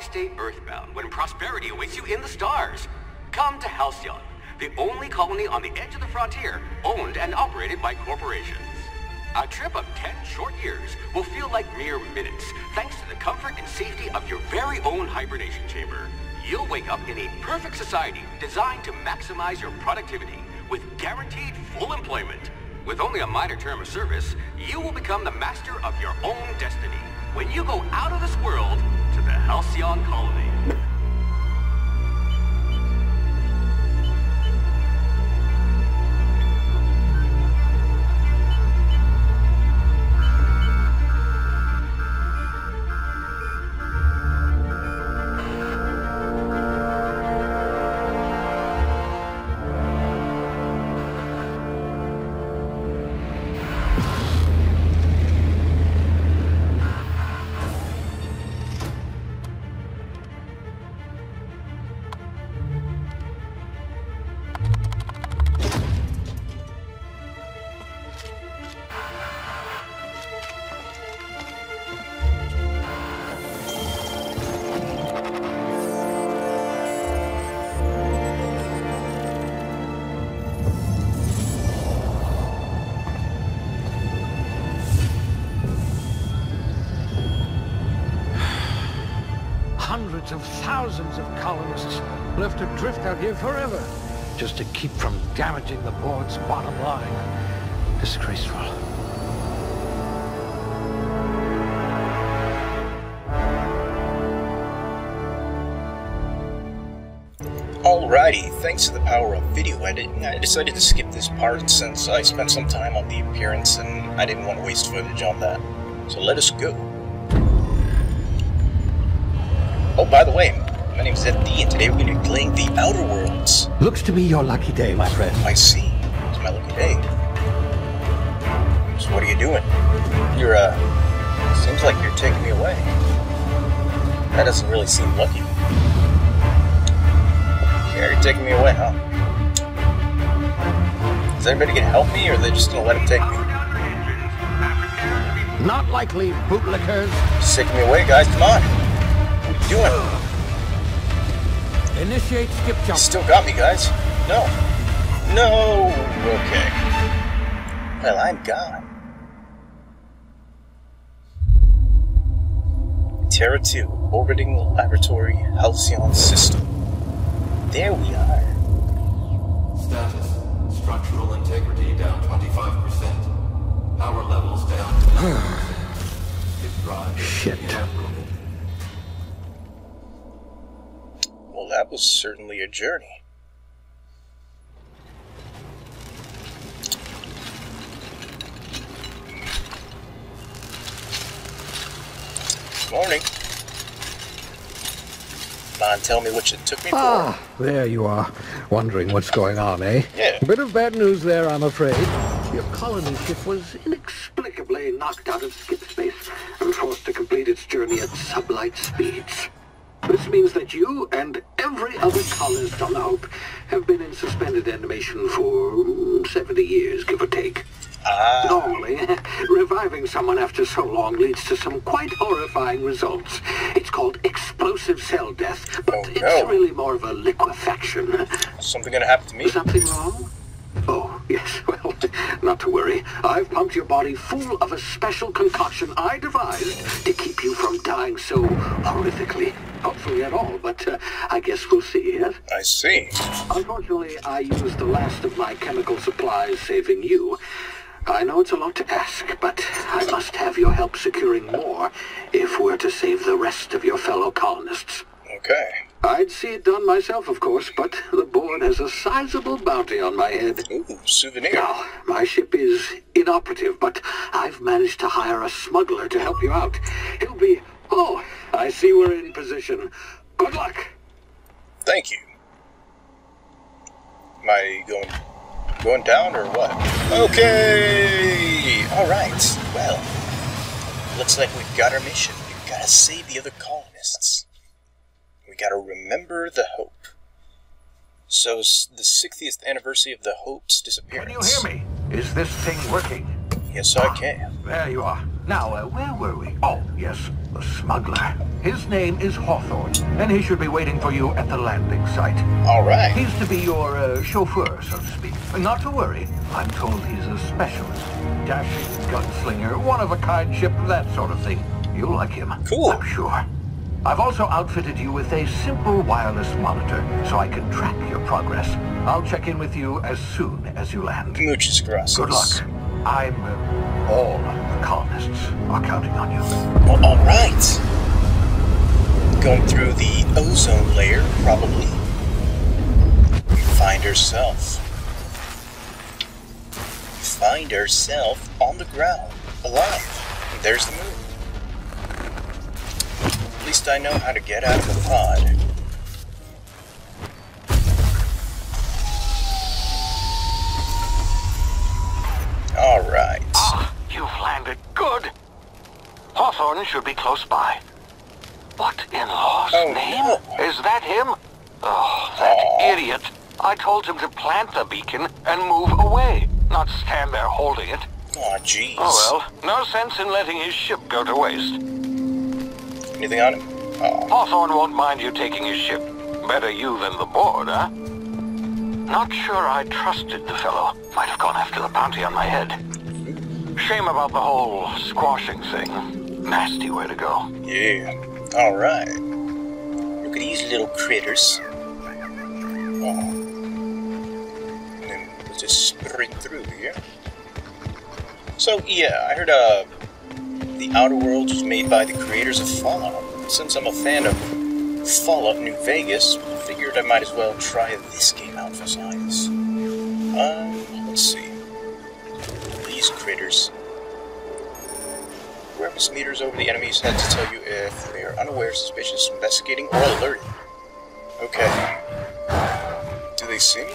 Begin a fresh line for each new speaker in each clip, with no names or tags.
stay earthbound when prosperity awaits you in the stars? Come to Halcyon, the only colony on the edge of the frontier, owned and operated by corporations. A trip of 10 short years will feel like mere minutes, thanks to the comfort and safety of your very own hibernation chamber. You'll wake up in a perfect society designed to maximize your productivity, with guaranteed full employment. With only a minor term of service, you will become the master of your own destiny when you go out of this world to the Halcyon colony.
Hundreds of thousands of colonists left adrift out here forever, just to keep from damaging the board's bottom line. Disgraceful.
Alrighty, thanks to the power of video editing, I decided to skip this part since I spent some time on the appearance and I didn't want to waste footage on that. So let us go. Oh, by the way, my name's FD, and today we're going to be playing The Outer Worlds.
Looks to be your lucky day, my friend.
I see. It's my lucky day. So what are you doing? You're, seems like you're taking me away. That doesn't really seem lucky. Yeah, you're taking me away, huh? Is anybody going to help me, or are they just going to let him take me?
Not likely, bootlickers.
Just taking me away, guys. Come on. What are you doing?
Initiate skip jump.
Still got me, guys. No. No. Okay. Well, I'm gone. Terra 2, orbiting laboratory Halcyon system. There we are.
Status. Structural integrity down 25%. Power levels down to 90%.
Shit.
Well, that was certainly a journey. Morning. Come on, tell me what you took me for.
Ah, there you are. Wondering what's going on, eh?
Yeah.
A bit of bad news there, I'm afraid. Your colony ship was inexplicably knocked out of skip space and forced to complete its journey at sublight speeds. This means that you and every other colonist on the Hope have been in suspended animation for 70 years, give or take. Normally, reviving someone after so long leads to some quite horrifying results. It's called explosive cell death, but it's really more of a liquefaction.
Something gonna happen to me?
Something wrong? Oh, yes, well, not to worry. I've pumped your body full of a special concoction I devised to keep you from dying so horrifically. Hopefully at all, but I guess we'll see, yes?
I see.
Unfortunately, I used the last of my chemical supplies saving you. I know it's a lot to ask, but I must have your help securing more if we're to save the rest of your fellow colonists.
Okay.
I'd see it done myself, of course, but the board has a sizable bounty on my head.
Ooh, souvenir.
Now, my ship is inoperative, but I've managed to hire a smuggler to help you out. He'll be... Oh, I see we're in position. Good luck.
Thank you. Am I going down or what? Okay! Alright, well, looks like we've got our mission. We've got to save the other colonists. We got to remember the Hope. So, the 60th anniversary of the Hope's disappearance.
Can you hear me? Is this thing working?
Yes, I can.
There you are. Now, where were we? Oh, yes, the smuggler. His name is Hawthorne, and he should be waiting for you at the landing site.
All right.
He's to be your chauffeur, so to speak. Not to worry. I'm told he's a specialist. Dashing gunslinger, one-of-a-kind ship, that sort of thing. You'll like him.
Cool.
I'm sure. I've also outfitted you with a simple wireless monitor, so I can track your progress. I'll check in with you as soon as you land.
Muchas gracias.
Good luck. All of the colonists are counting on you.
Well, all right. Going through the ozone layer, probably. We find ourselves on the ground, alive. And there's the moon. At least I know how to get out of the pod. Alright.
Ah, you've landed. Good. Hawthorne should be close by. What in law's name?
No.
Is that him? Oh, that idiot. I told him to plant the beacon and move away, not stand there holding it.
Aw, jeez.
Oh well, no sense in letting his ship go to waste.
Anything on him? Oh.
Hawthorne won't mind you taking his ship. Better you than the board, huh? Not sure I trusted the fellow. Might have gone after the bounty on my head. Shame about the whole squashing thing. Nasty way to go.
Yeah. Alright. Look at these little critters. Oh. And then we'll just sprint through here. So, yeah, I heard the Outer Worlds was made by the creators of Fallout. Since I'm a fan of Fallout New Vegas, I figured I might as well try this game out for size. Let's see. These critters. Awareness meters over the enemy's head to tell you if they are unaware, suspicious, investigating, or alerted. Okay. Do they see me?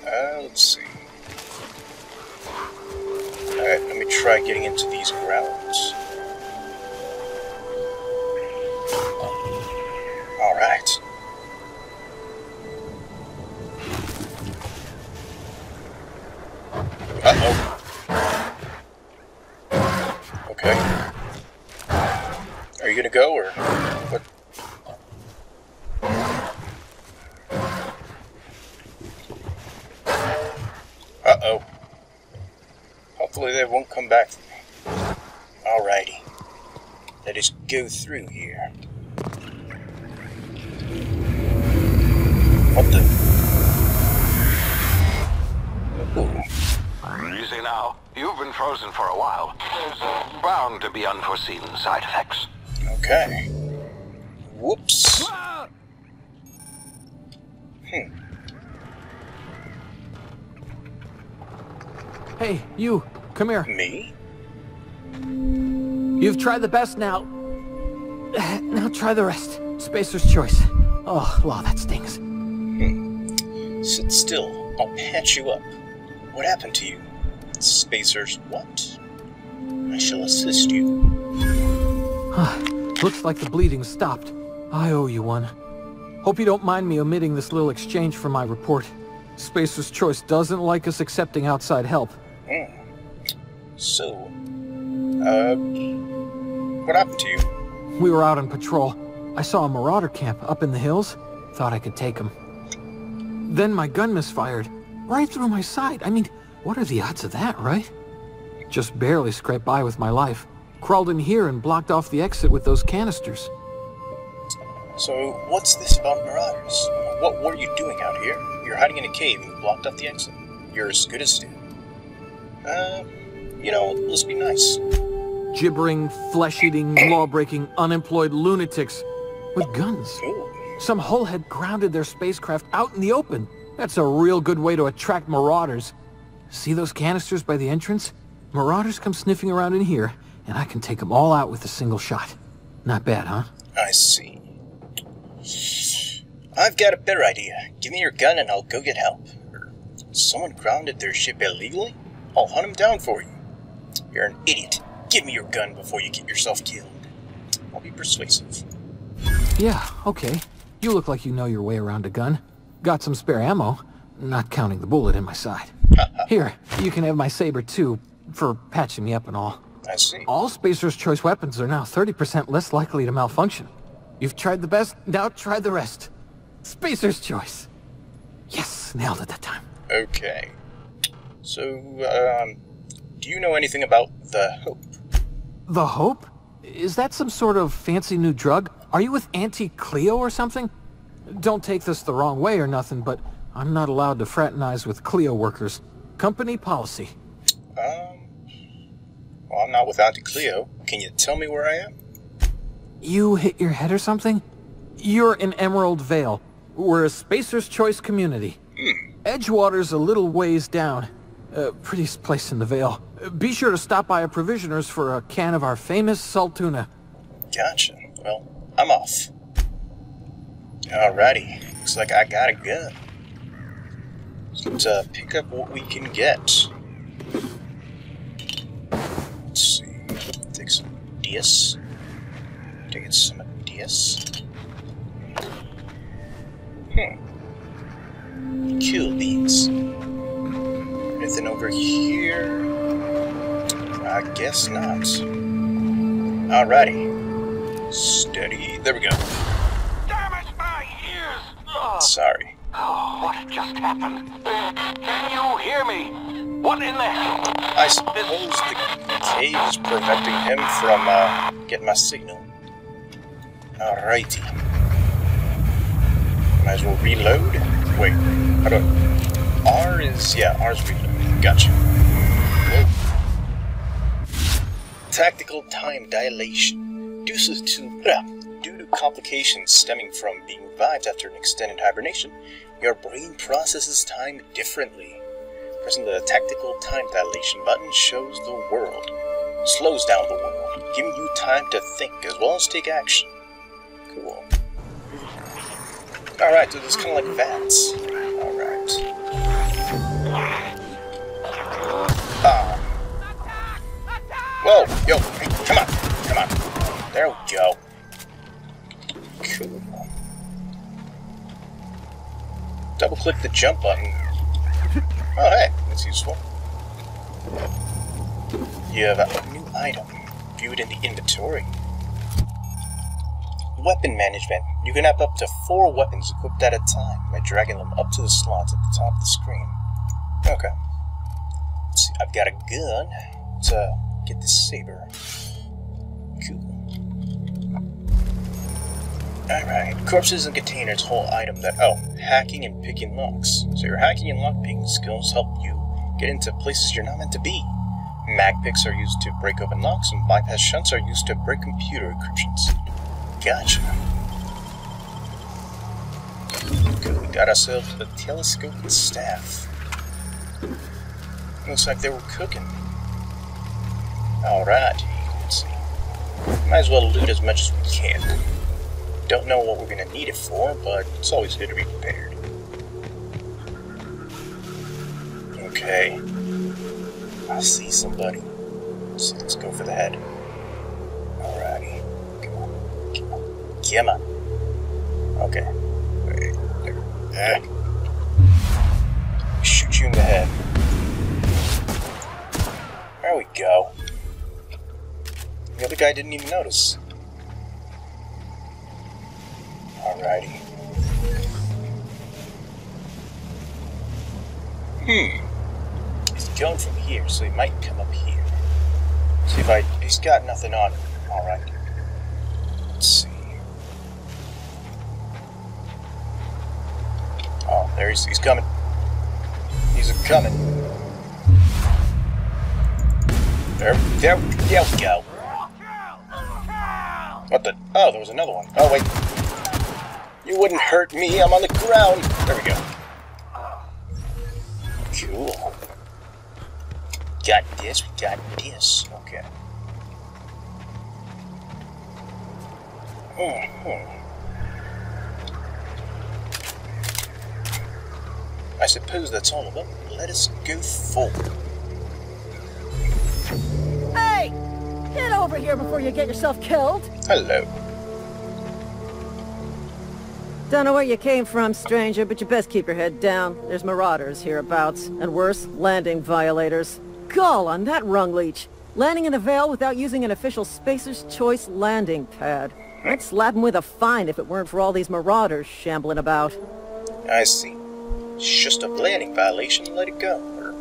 Let's see. Alright, let me try getting into these grounds. Alright. Uh-oh. Okay. Are you gonna go, or what? Uh-oh. Hopefully they won't come back for me. Alrighty. Let us go through here. What the? Ooh.
Easy now. You've been frozen for a while. There's bound to be unforeseen side effects.
Okay. Whoops.
Hey, you. Come here.
Me?
You've tried the best now. Now try the rest. Spacer's choice. Oh, law, that stings.
Sit still. I'll patch you up. What happened to you? Spacer's what? I shall assist you.
Looks like the bleeding stopped. I owe you one. Hope you don't mind me omitting this little exchange from my report. Spacer's choice doesn't like us accepting outside help.
So, what happened to you?
We were out on patrol. I saw a marauder camp up in the hills. Thought I could take him. Then my gun misfired. Right through my side. I mean, what are the odds of that, right? Just barely scraped by with my life. Crawled in here and blocked off the exit with those canisters.
So, what's this about marauders? What were you doing out here? You're hiding in a cave and you blocked off the exit. You're as good as dead. Let's be nice.
Gibbering, flesh-eating, law-breaking, unemployed lunatics with guns.
Ooh.
Some hullhead grounded their spacecraft out in the open. That's a real good way to attract marauders. See those canisters by the entrance? Marauders come sniffing around in here, and I can take them all out with a single shot. Not bad, huh?
I see. I've got a better idea. Give me your gun and I'll go get help. Someone grounded their ship illegally? I'll hunt him down for you. You're an idiot. Give me your gun before you get yourself killed. I'll be persuasive.
Yeah, okay. You look like you know your way around a gun. Got some spare ammo, not counting the bullet in my side. Here, you can have my saber too, for patching me up and all.
I see.
All Spacer's Choice weapons are now 30% less likely to malfunction. You've tried the best, now try the rest. Spacer's Choice. Yes, nailed it that time.
Okay. So, do you know anything about the Hope?
The Hope? Is that some sort of fancy new drug? Are you with Auntie Cleo or something? Don't take this the wrong way or nothing, but I'm not allowed to fraternize with Cleo workers. Company policy.
Well, I'm not with Auntie Cleo. Can you tell me where I am?
You hit your head or something? You're in Emerald Vale. We're a Spacer's Choice community. Edgewater's a little ways down. Prettiest place in the Vale. Be sure to stop by a provisioner's for a can of our famous salt tuna.
Gotcha. Well, I'm off. Alrighty. Looks like I got a gun. Let's pick up what we can get. Let's see. Take some DS. Take some DS. Kill these. Anything over here? I guess not. Alrighty. Steady. There we go.
Damn it, my ears!
Sorry.
Oh, what just happened? Can you hear me? What in the hell?
I suppose the cave is preventing him from getting my signal. Alrighty. Might as well reload. Wait, how do I... R is... yeah, R is reload. Gotcha. Whoa. Tactical time dilation. Due to complications stemming from being revived after an extended hibernation, your brain processes time differently. Pressing the tactical time dilation button slows down the world, giving you time to think as well as take action. Cool. Alright, so it's kind of like VATS. Alright. Whoa! Yo! Hey, come on! Come on! There we go. Cool. Double-click the jump button. Oh, hey! That's useful. You have a new item. View it in the inventory. Weapon management. You can have up to 4 weapons equipped at a time by dragging them up to the slots at the top of the screen. Okay. Let's see, I've got a gun. Let's get this saber. Cool. Alright. Corpses and containers hold item that... oh, hacking and picking locks. So your hacking and lockpicking skills help you get into places you're not meant to be. Mag picks are used to break open locks, and bypass shunts are used to break computer encryptions. Gotcha. Good, we got ourselves a telescope and staff. Looks like they were cooking. Alright, let's see. Might as well loot as much as we can. Don't know what we're gonna need it for, but it's always good to be prepared. Okay. I see somebody. So let's go for the head. Alrighty. Come on. Come on. Come on. Okay. Shoot you in the head. There we go. The other guy didn't even notice. Alrighty. He's going from here, so he might come up here. See if he's got nothing on him. Alright. Let's see. Oh, there he's coming. He's coming. There we go. What the? Oh, there was another one. Oh, wait. You wouldn't hurt me. I'm on the ground. There we go. Cool. Got this. We got this. Okay. I suppose that's all of them. Let us go forward.
Hey! Get over here before you get yourself killed!
Hello.
Don't know where you came from, stranger, but you best keep your head down. There's marauders hereabouts, and worse, landing violators. gall on that rung leech. Landing in the Vale without using an official Spacer's Choice landing pad. I'd slap him with a fine if it weren't for all these marauders shambling about.
I see. It's just a landing violation, let it go. Or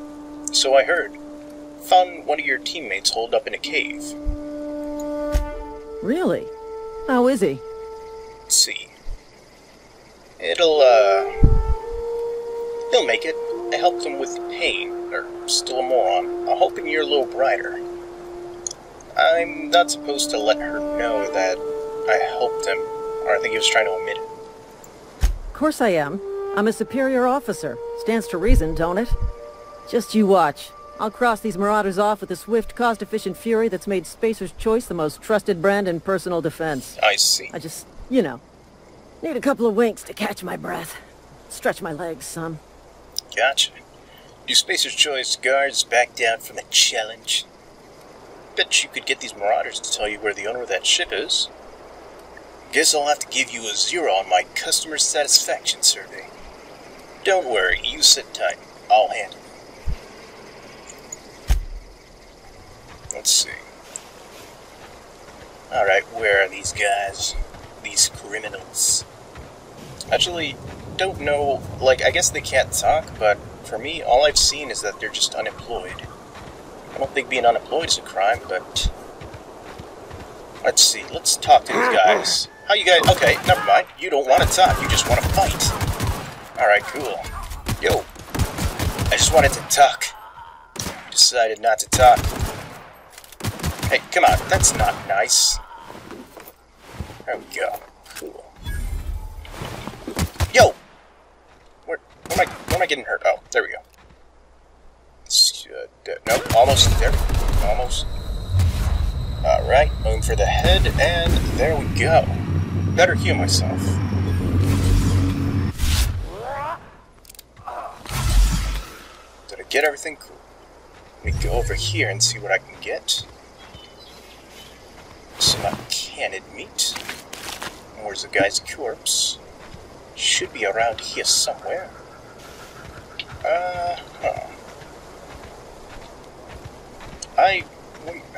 so I heard. Found one of your teammates holed up in a cave.
Really? How is he?
Let's see. He'll make it. I helped him with pain, or still a moron. I'm hoping you're a little brighter. I'm not supposed to let her know that I helped him, or I think he was trying to omit it.
Of course I am. I'm a superior officer. Stands to reason, don't it? Just you watch. I'll cross these marauders off with the swift, cost-efficient fury that's made Spacer's Choice the most trusted brand in personal defense.
I see.
I just, you know, need a couple of winks to catch my breath. Stretch my legs some.
Gotcha. Do Spacer's Choice guards back down from a challenge? Bet you could get these marauders to tell you where the owner of that ship is. Guess I'll have to give you a 0 on my customer satisfaction survey. Don't worry, you sit tight. I'll handle it. Let's see. Alright, where are these guys? These criminals. Actually, don't know, like, I guess they can't talk, but for me, all I've seen is that they're just unemployed. I don't think being unemployed is a crime, but... Let's see, let's talk to these guys. How you guys... Okay, never mind. You don't want to talk, you just want to fight. Alright, cool. Yo. I just wanted to talk. Decided not to talk. Hey, come on, that's not nice. There we go. Cool. Yo! Where am I getting hurt? Oh, there we go. Nope, almost. There. Almost. Alright, aim for the head, and there we go. Better heal myself. Did I get everything? Cool. Let me go over here and see what I can get. Some canned meat. Where's the guy's corpse? Should be around here somewhere.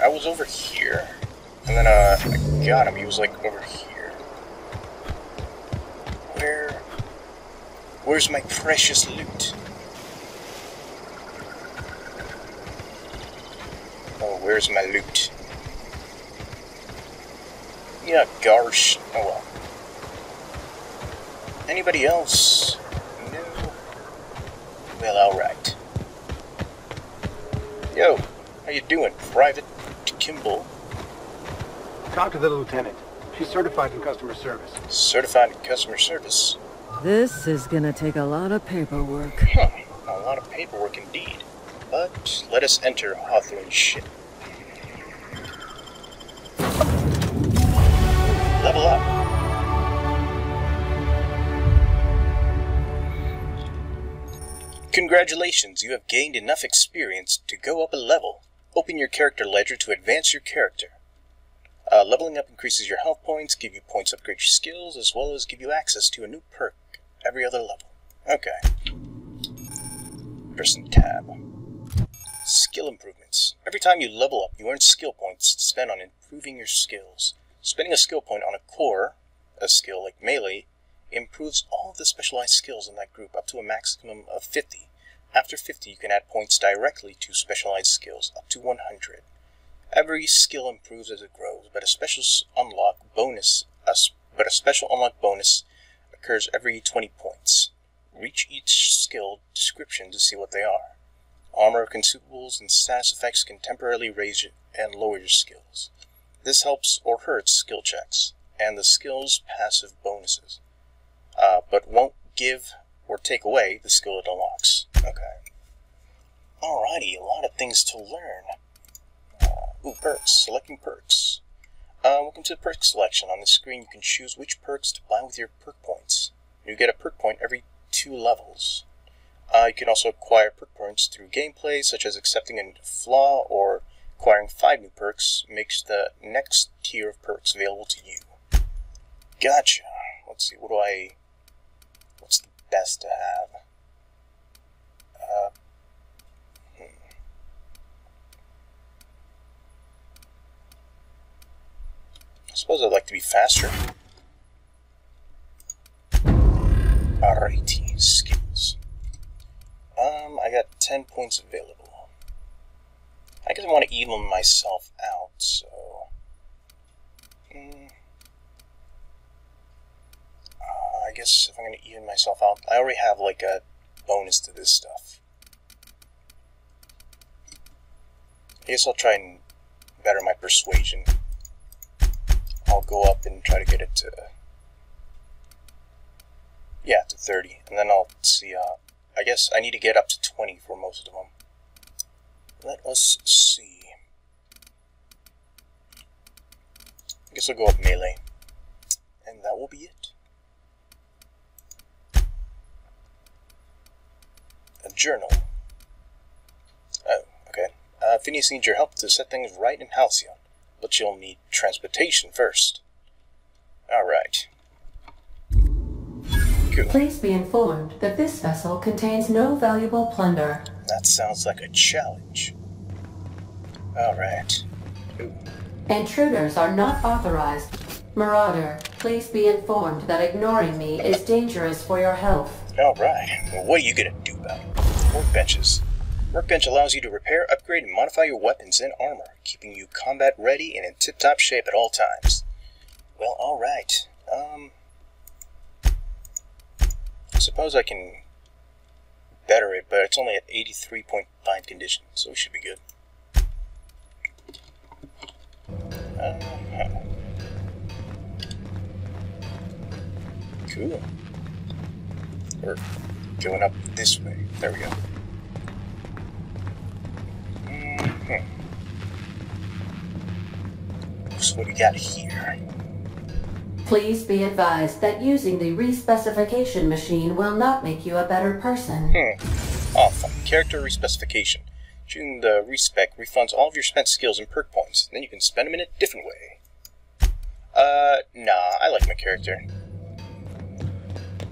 I was over here, and then I got him. He was like over here. Where's my precious loot? Oh, where's my loot? Yeah, gosh. Oh well. Anybody else? No. Well, alright. Yo, how you doing, Private Kimball?
Talk to the lieutenant. She's certified in customer service.
Certified in customer service?
This is gonna take a lot of paperwork.
Huh, a lot of paperwork indeed. But let us enter Hawthorne's ship. Level up. Congratulations, you have gained enough experience to go up a level. Open your character ledger to advance your character. Leveling up increases your health points, give you points to upgrade your skills, as well as give you access to a new perk every other level. Okay. Person tab. Skill improvements. Every time you level up, you earn skill points to spend on improving your skills. Spending a skill point on a core, a skill like melee, improves all of the specialized skills in that group up to a maximum of 50. After 50, you can add points directly to specialized skills, up to 100. Every skill improves as it grows, but a special unlock bonus occurs every 20 points. Reach each skill description to see what they are. Armor, consumables, and status effects can temporarily raise and lower your skills. This helps or hurts skill checks, and the skill's passive bonuses, but won't give or take away the skill it unlocks. Okay. Alrighty, a lot of things to learn. Perks. Selecting perks. Welcome to the perk selection. On the screen, you can choose which perks to buy with your perk points. You get a perk point every 2 levels. You can also acquire perk points through gameplay, such as accepting a flaw or acquiring 5 new perks makes the next tier of perks available to you. Gotcha. Let's see, what's the best to have? I suppose I'd like to be faster. Alrighty, skills. I got 10 points available. I guess I want to even myself out, so... I guess if I'm going to even myself out, I already have like a bonus to this stuff. I guess I'll try and better my persuasion. I'll go up and try to get it to... yeah, to 30. And then I'll see, I guess I need to get up to 20 for most of them. Let us see. I guess I'll go up melee. And that will be it. A journal. Oh, okay. Phineas needs your help to set things right in Halcyon, but you'll need transportation first. Alright. Cool.
Please be informed that this vessel contains no valuable plunder.
That sounds like a challenge. Alright.
Intruders are not authorized. Marauder, please be informed that ignoring me is dangerous for your health.
Alright. Well, what are you gonna do about it? Workbenches. Workbench allows you to repair, upgrade, and modify your weapons and armor, keeping you combat ready and in tip-top shape at all times. Well, alright. I suppose I can better it, but it's only at 83.5 condition, so we should be good. Cool. We're going up this way. There we go. So what do we got here?
Please be advised that using the respecification machine will not make you a better person.
Awesome. Character respecification. Choosing the respec refunds all of your spent skills and perk points. Then you can spend them in a different way. Nah, I like my character.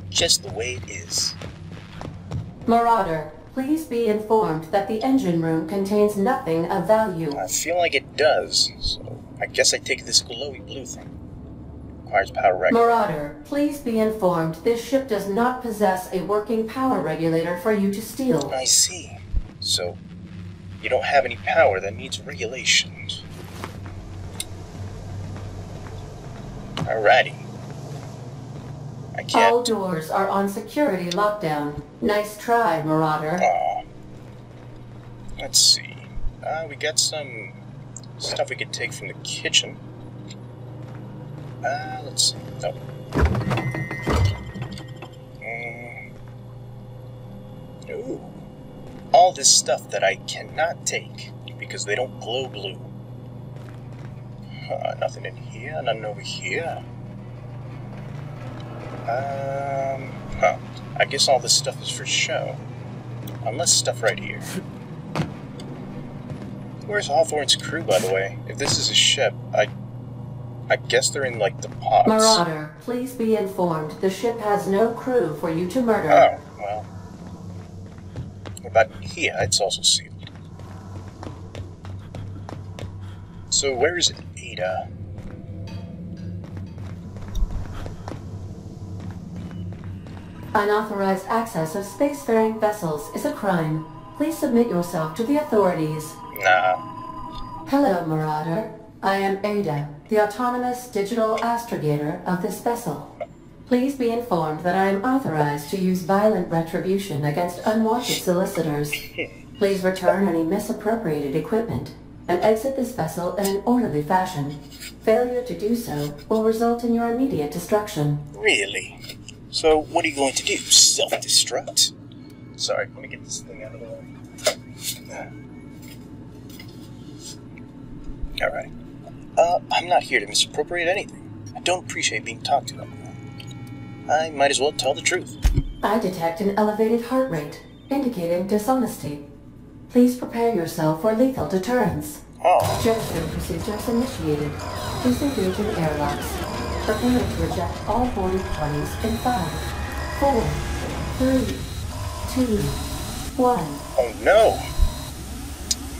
Just the way it is.
Marauder, please be informed that the engine room contains nothing of value.
I feel like it does, so I guess I take this glowy blue thing. Requires power regulator.
Marauder, please be informed this ship does not possess a working power regulator for you to steal.
I see. So, you don't have any power that needs regulations. Alrighty. I can't...
All doors are on security lockdown. Nice try, Marauder.
Aw. Let's see. We got some stuff we could take from the kitchen. Let's see. Oh. Ooh. All this stuff that I cannot take because they don't glow blue. Nothing in here, nothing over here. I guess all this stuff is for show. Unless stuff right here. Where's Hawthorne's crew, by the way? If this is a ship, I guess they're in, like, the pods.
Marauder, please be informed the ship has no crew for you to murder.
Oh, well. What about here? It's also sealed. So where is Ada?
Unauthorized access of spacefaring vessels is a crime. Please submit yourself to the authorities.
Nah.
Hello, Marauder. I am Ada, the autonomous digital astrogator of this vessel. Please be informed that I am authorized to use violent retribution against unwanted solicitors. Please return any misappropriated equipment and exit this vessel in an orderly fashion. Failure to do so will result in your immediate destruction.
Really? So, what are you going to do? Self-destruct? Sorry, let me get this thing out of the way. Alright. I'm not here to misappropriate anything. I don't appreciate being talked to. I might as well tell the truth.
I detect an elevated heart rate, indicating dishonesty. Please prepare yourself for lethal deterrence.
Oh.
Gesture procedures initiated. Disengage in airlocks. Prepare to reject all boarding parties in 5, 4, 3, 2, 1.
Oh no!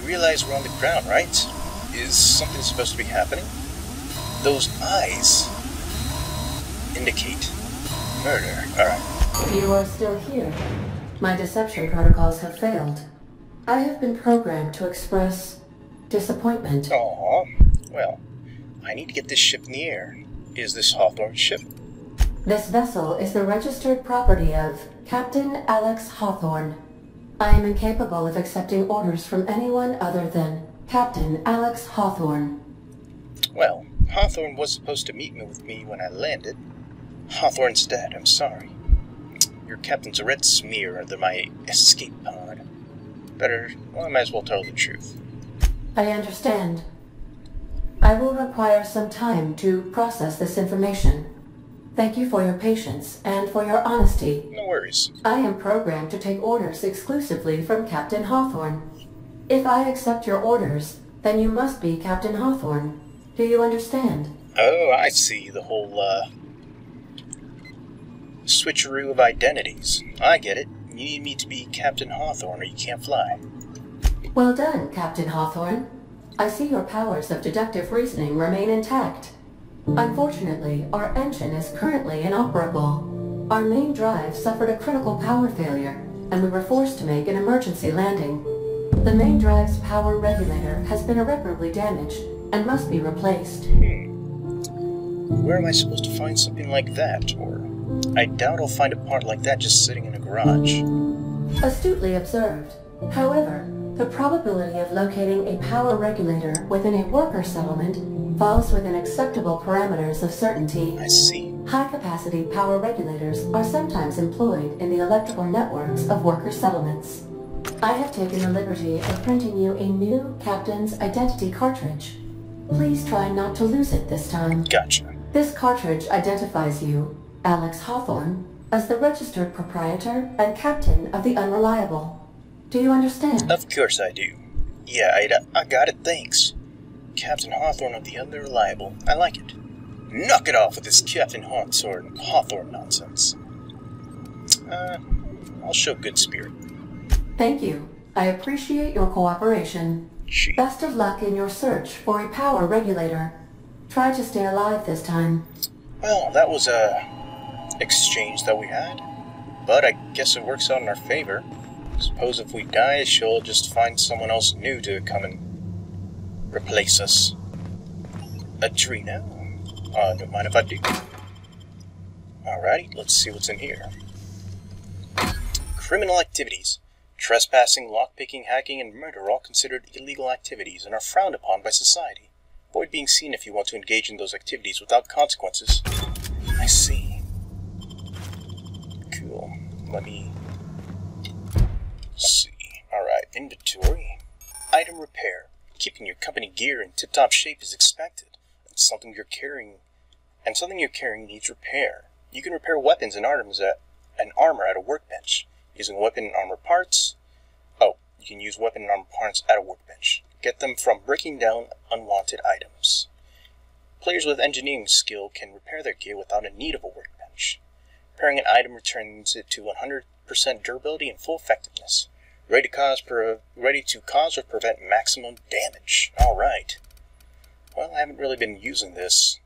You realize we're on the ground, right? Is something supposed to be happening? Those eyes indicate murder. Alright.
You are still here. My deception protocols have failed. I have been programmed to express disappointment.
Aww. Well, I need to get this ship in the air. Is this Hawthorne's ship?
This vessel is the registered property of Captain Alex Hawthorne. I am incapable of accepting orders from anyone other than Captain Alex Hawthorne.
Well, Hawthorne was supposed to meet with me when I landed. Hawthorne's dead, I'm sorry. Your captain's a red smear under my escape pod. I might as well tell the truth.
I understand. I will require some time to process this information. Thank you for your patience and for your honesty.
No worries.
I am programmed to take orders exclusively from Captain Hawthorne. If I accept your orders, then you must be Captain Hawthorne. Do you understand?
Oh, I see. The whole, switcheroo of identities. I get it. You need me to be Captain Hawthorne or you can't fly.
Well done, Captain Hawthorne. I see your powers of deductive reasoning remain intact. Unfortunately, our engine is currently inoperable. Our main drive suffered a critical power failure, and we were forced to make an emergency landing. The main drive's power regulator has been irreparably damaged and must be replaced.
Where am I supposed to find something like that? Or I doubt I'll find a part like that just sitting in a garage.
Astutely observed. However, the probability of locating a power regulator within a worker settlement falls within acceptable parameters of certainty.
I see.
High-capacity power regulators are sometimes employed in the electrical networks of worker settlements. I have taken the liberty of printing you a new Captain's Identity cartridge. Please try not to lose it this time.
Gotcha.
This cartridge identifies you, Alex Hawthorne, as the registered proprietor and captain of the Unreliable. Do you understand?
Of course I do. Yeah, I got it, thanks. Captain Hawthorne of the Unreliable. I like it. Knock it off with this Captain Hawthorne nonsense. I'll show good spirit.
Thank you. I appreciate your cooperation. Best of luck in your search for a power regulator. Try to stay alive this time.
Well, that was a exchange that we had, but I guess it works out in our favor. Suppose if we die, she'll just find someone else new to come and replace us. Adrena? Don't mind if I do. Alrighty, let's see what's in here. Criminal activities. Trespassing, lockpicking, hacking, and murder are all considered illegal activities and are frowned upon by society. Avoid being seen if you want to engage in those activities without consequences. I see. Cool. Let me see. Alright, inventory. Item repair. Keeping your company gear in tip-top shape is expected. And something you're carrying needs repair. You can repair weapons and armor at a workbench. Using weapon and armor parts. Oh, you can use weapon and armor parts at a workbench. Get them from breaking down unwanted items. Players with engineering skill can repair their gear without a need of a workbench. Repairing an item returns it to 100% durability and full effectiveness. Ready to cause or prevent maximum damage. Alright. Well, I haven't really been using this.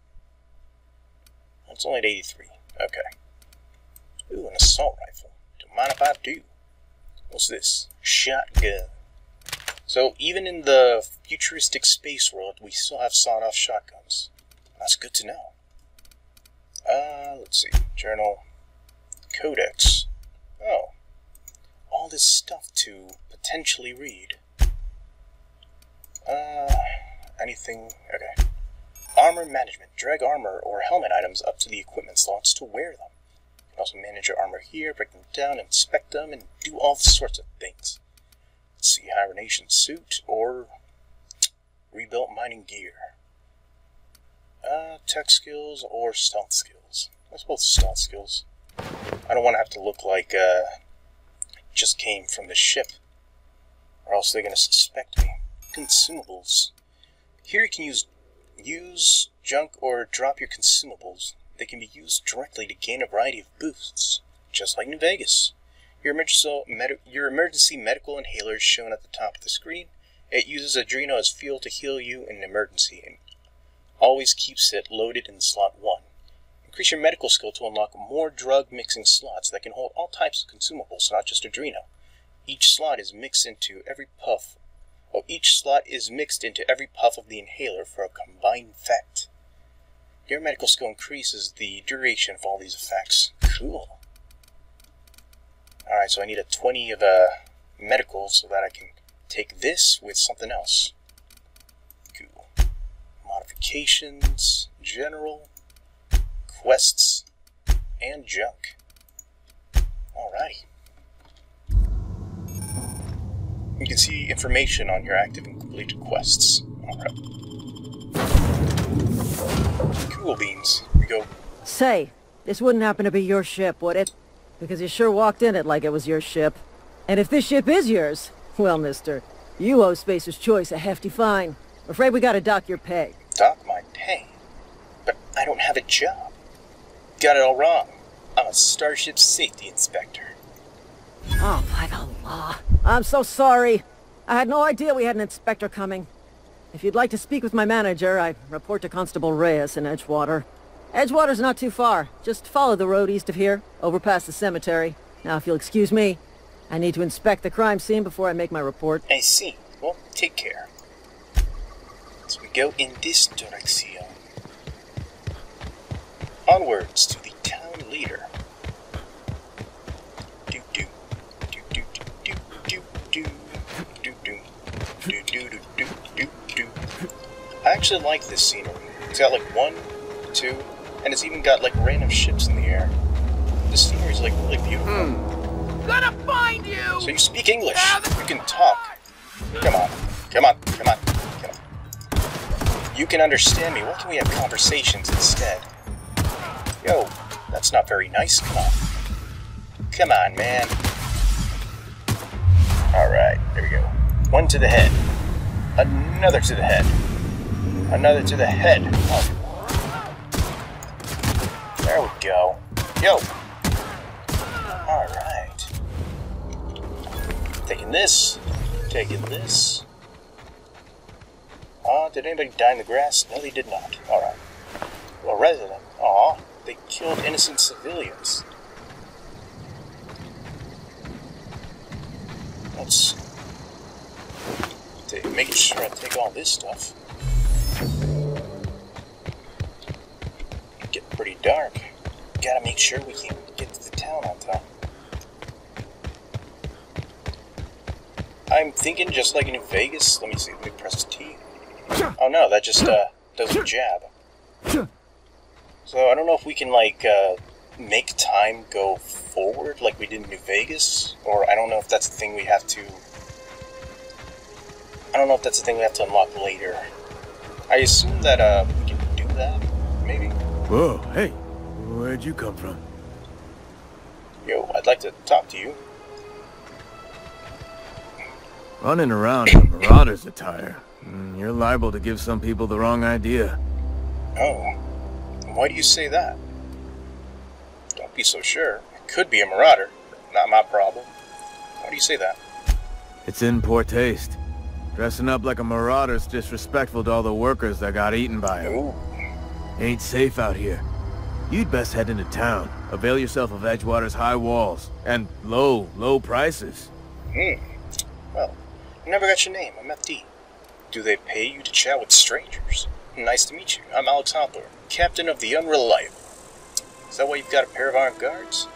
It's only at 83. Okay. Ooh, an assault rifle. Don't mind if I do. What's this? Shotgun. So, even in the futuristic space world, we still have sawed-off shotguns. That's good to know. Let's see. Journal. Codex. Oh. All this stuff to potentially read. Anything? Okay. Armor management. Drag armor or helmet items up to the equipment slots to wear them. You can also manage your armor here, break them down, inspect them, and do all sorts of things. Let's see, hibernation suit or rebuilt mining gear. Tech skills or stealth skills. I suppose stealth skills. I don't want to have to look like just came from the ship, or else they're going to suspect me. Consumables. Here you can use junk or drop your consumables. They can be used directly to gain a variety of boosts, just like New Vegas. Your emergency medical inhaler is shown at the top of the screen. It uses Adreno as fuel to heal you in an emergency. And Always keeps it loaded in slot 1. Increase your medical skill to unlock more drug mixing slots that can hold all types of consumables, not just Adreno. Each slot is mixed into every puff. Each slot is mixed into every puff of the inhaler for a combined effect. Your medical skill increases the duration of all these effects. Cool. Alright, so I need a 20 of medical so that I can take this with something else. Cool. Modifications, general, quests, and junk. Alrighty. You can see information on your active and completed quests. Alright. Cool beans. Here we go.
Say, this wouldn't happen to be your ship, would it? Because you sure walked in it like it was your ship. And if this ship is yours, well, mister, you owe Spacer's Choice a hefty fine. I'm afraid we gotta dock your pay.
Dock my pay? But I don't have a job. Got it all wrong. I'm a Starship Safety Inspector.
Oh, by the law. I'm so sorry. I had no idea we had an inspector coming. If you'd like to speak with my manager, I report to Constable Reyes in Edgewater. Edgewater's not too far. Just follow the road east of here, over past the cemetery. Now, if you'll excuse me, I need to inspect the crime scene before I make my report.
I see. Well, take care. So we go in this direction. Onwards to the town leader. I actually like this scenery. It's got like 1, 2, and it's even got like random ships in the air. This scenery's like really beautiful.
Gonna find you!
So you speak English. You can talk. Come on. Come on. Come on. Come on. You can understand me. Why can't we have conversations instead? Yo, that's not very nice. Come on. Come on, man. Alright, there we go. 1 to the head. Another to the head. Another to the head. Oh. There we go. Yo. Alright. Taking this. Taking this. Did anybody die in the grass? No, they did not. Alright. Well, resident. Aw, they killed innocent civilians. Let's make sure I take all this stuff. Get pretty dark. Gotta make sure we can get to the town on time. I'm thinking just like in New Vegas. Let me see. Let me press T. Oh no, that just does a jab. So I don't know if we can like make time go forward like we did in New Vegas, or I don't know if that's the thing we have to. I don't know if that's the thing we have to unlock later. I assume that we can do that, maybe.
Whoa, hey, where'd you come from?
Yo, I'd like to talk to you.
Running around in a Marauder's attire. You're liable to give some people the wrong idea.
Oh, why do you say that? Don't be so sure. It could be a Marauder. Not my problem. Why do you say that?
It's in poor taste. Dressing up like a Marauder's disrespectful to all the workers that got eaten by him.
Ooh.
Ain't safe out here. You'd best head into town. Avail yourself of Edgewater's high walls. And low prices.
Well, I never got your name. I'm FD. Do they pay you to chat with strangers? Nice to meet you. I'm Alex Hopper, captain of the Unreliable. Is that why you've got a pair of armed guards?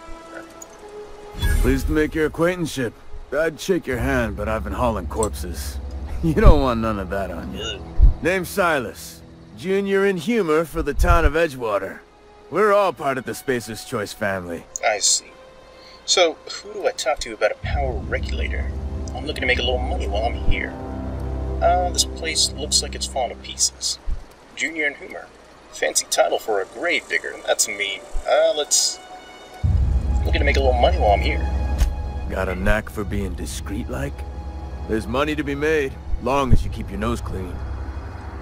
Pleased to make your acquaintanceship. I'd shake your hand, but I've been hauling corpses. You don't want none of that on you. Name's Silas. Junior in humor for the town of Edgewater. We're all part of the Spacer's Choice family.
I see. So, who do I talk to about a power regulator? I'm looking to make a little money while I'm here. This place looks like it's falling to pieces. Junior in humor. Fancy title for a grave digger. That's me. Looking to make a little money while I'm here.
Got a knack for being discreet-like? There's money to be made, long as you keep your nose clean.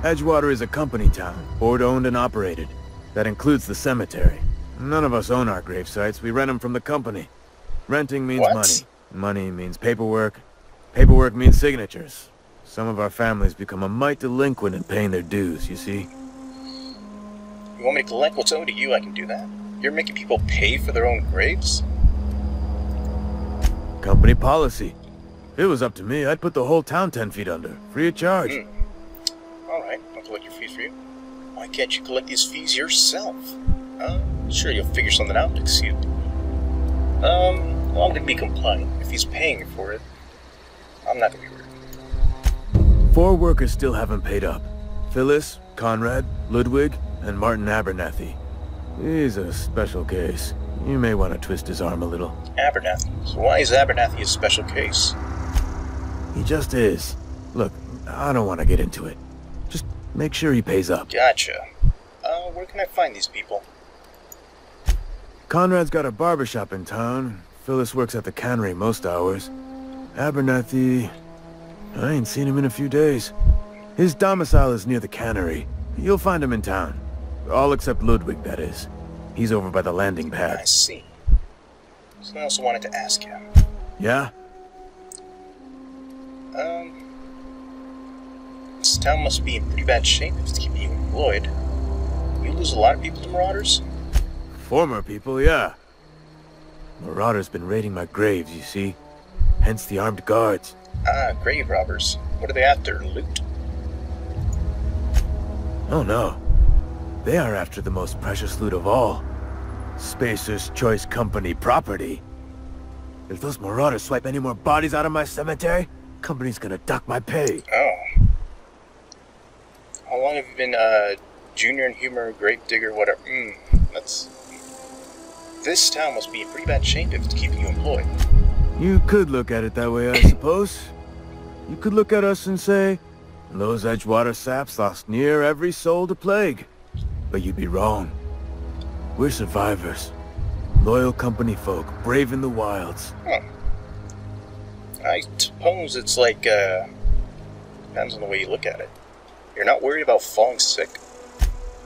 Edgewater is a company town, board-owned and operated. That includes the cemetery. None of us own our grave sites, we rent them from the company. Renting means money. Money means paperwork. Paperwork means signatures. Some of our families become a mite delinquent in paying their dues, you see?
You want me to collect what's owed to you, I can do that. You're making people pay for their own graves?
Company policy. If it was up to me, I'd put the whole town 10 feet under, free of charge.
Alright, I'll collect your fees for you. Why can't you collect these fees yourself? Sure, you'll figure something out, excuse me. Long to be compliant. If he's paying for it, I'm not gonna be rude.
4 workers still haven't paid up. Phyllis, Conrad, Ludwig, and Martin Abernathy. He's a special case. You may want to twist his arm a little.
Abernathy? So why is Abernathy a special case?
He just is. Look, I don't want to get into it. Just make sure he pays up.
Gotcha. Where can I find these people?
Conrad's got a barbershop in town. Phyllis works at the cannery most hours. Abernathy... I ain't seen him in a few days. His domicile is near the cannery. You'll find him in town. All except Ludwig, that is. He's over by the landing pad.
I see. So I also wanted to ask you.
Yeah?
This town must be in pretty bad shape if it's keeping you employed. You lose a lot of people to marauders?
Former people, yeah. Marauders been raiding my graves, you see. Hence the armed guards.
Grave robbers. What are they after? Loot?
Oh no. They are after the most precious loot of all. Spacer's Choice Company property. If those marauders swipe any more bodies out of my cemetery, company's gonna duck my pay.
Oh. How long have you been, junior in humor, grave digger, whatever? That's... This town must be in pretty bad shape if it's keeping you employed.
You could look at it that way, I suppose. You could look at us and say, those Edgewater saps lost near every soul to plague. But you'd be wrong. We're survivors. Loyal company folk, brave in the wilds.
Huh. I suppose it's like, depends on the way you look at it. You're not worried about falling sick?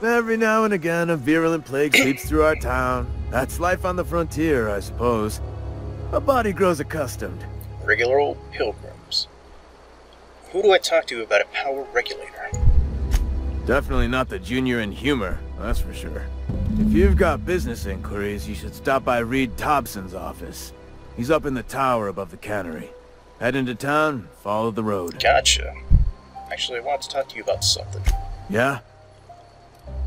Every now and again, a virulent plague sweeps through our town. That's life on the frontier, I suppose. A body grows accustomed.
Regular old pilgrims. Who do I talk to about a power regulator?
Definitely not the junior in humor, that's for sure. If you've got business inquiries, you should stop by Reed Thompson's office. He's up in the tower above the cannery. Head into town, follow the road.
Gotcha. Actually, I want to talk to you about something.
Yeah?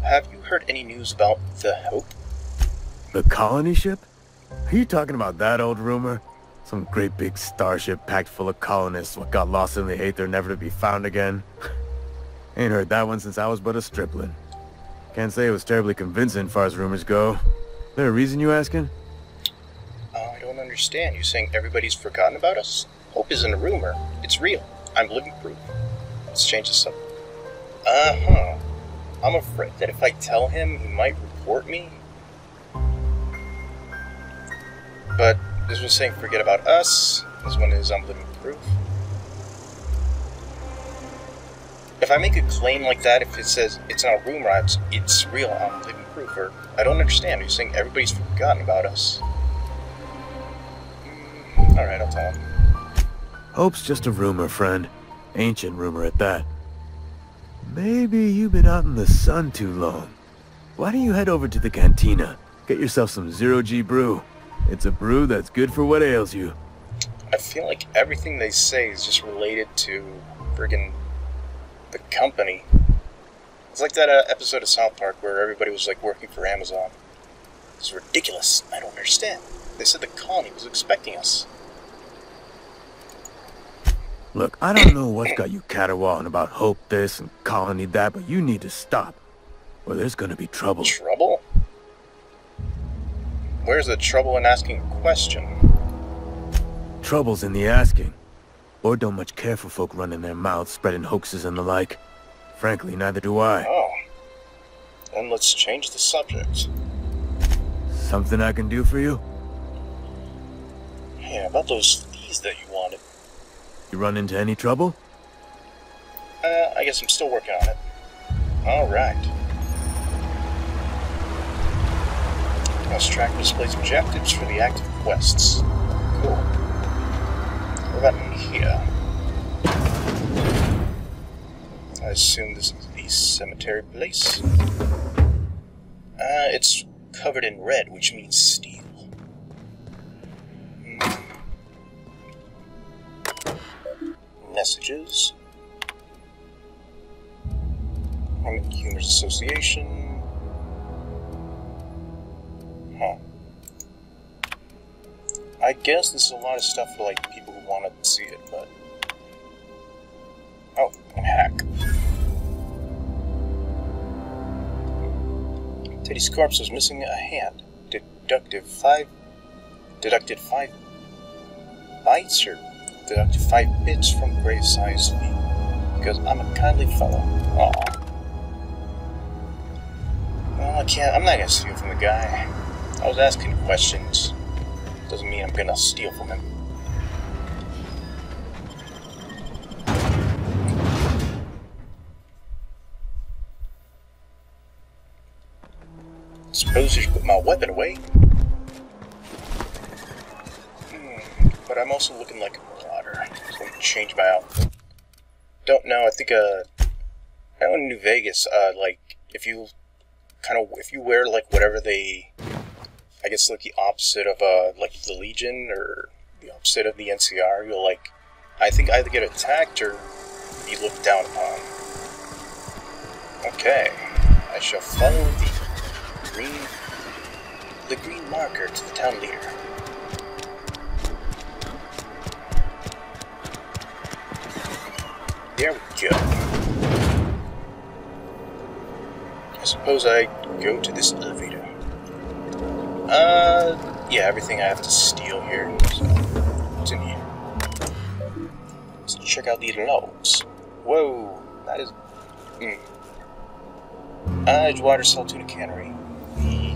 Have you heard any news about the Hope?
The colony ship? Are you talking about that old rumor? Some great big starship packed full of colonists what got lost in the aether never to be found again? Ain't heard that one since I was but a stripling. Can't say it was terribly convincing far as rumors go. There a reason you asking?
I don't understand. You saying everybody's forgotten about us? Hope isn't a rumor. It's real. I'm living proof. Let's change the subject. I'm afraid that if I tell him, he might report me. But this one's saying forget about us. This one is I'm living proof. If I make a claim like that, if it says it's not a rumor, it's real, I'm living proof, or I don't understand. You're saying everybody's forgotten about us. Alright, I'll tell him.
Hope's just a rumor, friend. Ancient rumor at that. Maybe you've been out in the sun too long. Why don't you head over to the cantina? Get yourself some zero-G brew. It's a brew that's good for what ails you.
I feel like everything they say is just related to friggin' the company. It's like that episode of South Park where everybody was like working for Amazon. It's ridiculous. I don't understand. They said the colony was expecting us.
Look, I don't know what's got you caterwauling about Hope this and colony that, but you need to stop, or there's gonna be trouble.
Trouble? Where's the trouble in asking a question?
Trouble's in the asking. Or don't much care for folk running their mouths, spreading hoaxes and the like. Frankly, neither do I.
Oh. Then let's change the subject.
Something I can do for you?
Yeah, about those fees that you wanted.
You run into any trouble?
I guess I'm still working on it. Alright. Quest tracker displays objectives for the active quests. Cool. What about in here? I assume this is the cemetery place. covered in red, which means steel. Messages. Humorous Association. Huh. I guess this is a lot of stuff for, like, people who want to see it, but... Oh, and hack. Teddy's corpse was missing a hand. Deducted 5 bytes, or deducted 5 bits from grave-sized me. Because I'm a kindly fellow. Aw. Well, I'm not gonna steal from the guy. I was asking questions. Doesn't mean I'm gonna steal from him. Suppose I should put my weapon away. But I'm also looking like a marauder. So let me change my outfit. Don't know, I think, I know in New Vegas, like, if you wear, like, whatever they, I guess, like, the opposite of, like, the Legion, or the opposite of the NCR, you'll, like, I think either get attacked or be looked down upon. Okay, I shall follow the green marker to the town leader. There we go. I suppose I go to this elevator. Yeah, everything I have to steal here. So, what's in here? Let's check out the logs. Whoa, that is... Edgewater Saltuna Cannery. The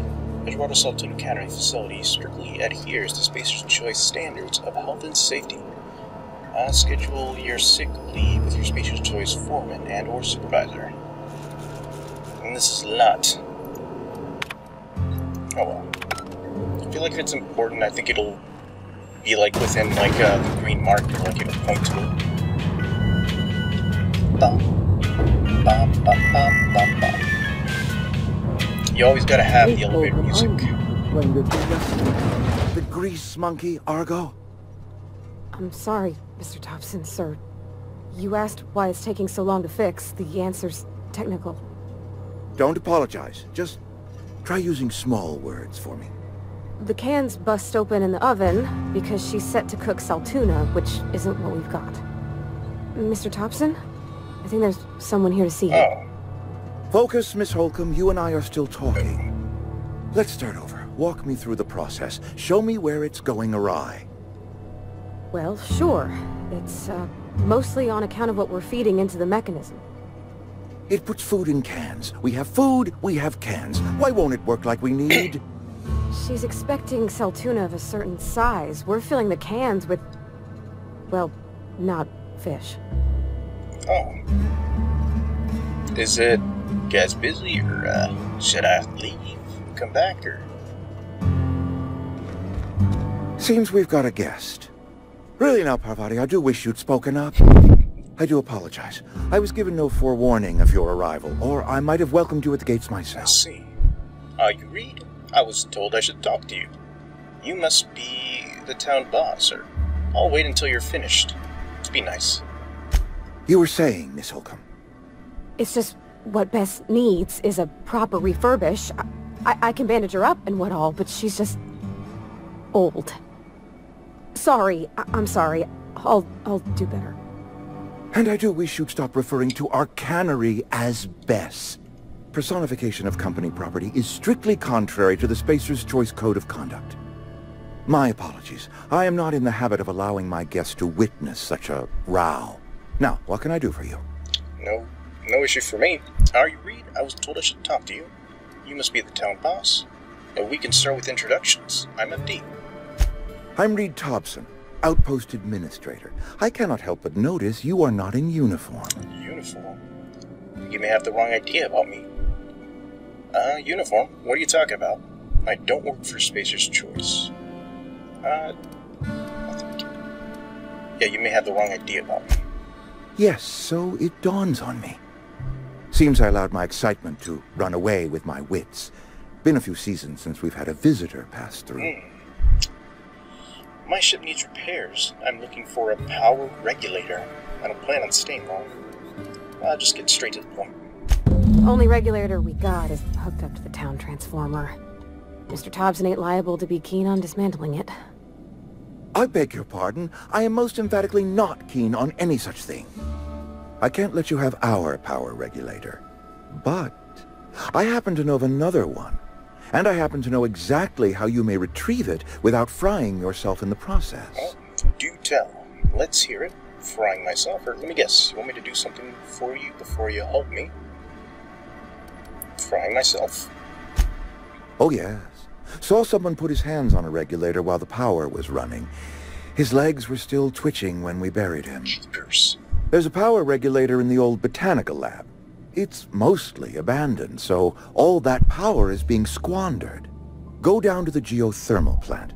Edgewater Saltuna Cannery facility strictly adheres to Spacer's Choice standards of health and safety. Schedule your sick leave with your Spacer's Choice foreman and or supervisor. And this is a lot. Oh well. I feel like if it's important, I think it'll be like within like the green marker, like it'll point to it. Bum. Bum, bum, bum, bum, bum. You always gotta have the elevator music.
The grease monkey, Argo?
I'm sorry, Mr. Thompson, sir. You asked why it's taking so long to fix. The answer's technical.
Don't apologize. Just try using small words for me.
The cans bust open in the oven because she's set to cook saltuna, which isn't what we've got. Mr. Thompson? I think there's someone here to see you.
Oh.
Focus, Miss Holcomb. You and I are still talking. Let's start over. Walk me through the process. Show me where it's going awry.
Well, sure. It's, mostly on account of what we're feeding into the mechanism.
It puts food in cans. We have food, we have cans. Why won't it work like we need?
She's expecting saltuna of a certain size. We're filling the cans with... well, not fish.
Oh. Is it guys busy, or, should I leave? Come back, or...
Seems we've got a guest. Really now, Parvati, I do wish you'd spoken up. I do apologize. I was given no forewarning of your arrival, or I might have welcomed you at the gates myself.
I see. You read? I was told I should talk to you. You must be the town boss, or I'll wait until you're finished. To be nice.
You were saying, Miss Holcomb?
It's just what Bess needs is a proper refurbish. I can bandage her up and what all, but she's just... old. Sorry, I'm sorry. I'll do better.
And I do wish you'd stop referring to our cannery as Bess. Personification of company property is strictly contrary to the Spacer's Choice Code of Conduct. My apologies. I am not in the habit of allowing my guests to witness such a row. Now, what can I do for you?
No issue for me. Are you Reed? I was told I should talk to you. You must be the town boss. And we can start with introductions. I'm MD.
I'm Reed Thompson, Outpost Administrator. I cannot help but notice you are not in uniform.
Uniform? You may have the wrong idea about me. Uniform? What are you talking about? I don't work for Spacer's Choice. Yeah, you may have the wrong idea about me.
Yes, so it dawns on me. Seems I allowed my excitement to run away with my wits. Been a few seasons since we've had a visitor pass through.
My ship needs repairs. I'm looking for a power regulator. I don't plan on staying long. I'll just get straight to the point.
Only regulator we got is hooked up to the town transformer. Mr. Thompson ain't liable to be keen on dismantling it.
I beg your pardon. I am most emphatically not keen on any such thing. I can't let you have our power regulator. But I happen to know of another one. And I happen to know exactly how you may retrieve it without frying yourself in the process.
Oh, do tell. Let's hear it. Frying myself, or let me guess, you want me to do something for you before you help me? Frying myself.
Oh yes. Saw someone put his hands on a regulator while the power was running. His legs were still twitching when we buried him.
Jeepers.
There's a power regulator in the old botanical lab. It's mostly abandoned, so all that power is being squandered. Go down to the geothermal plant.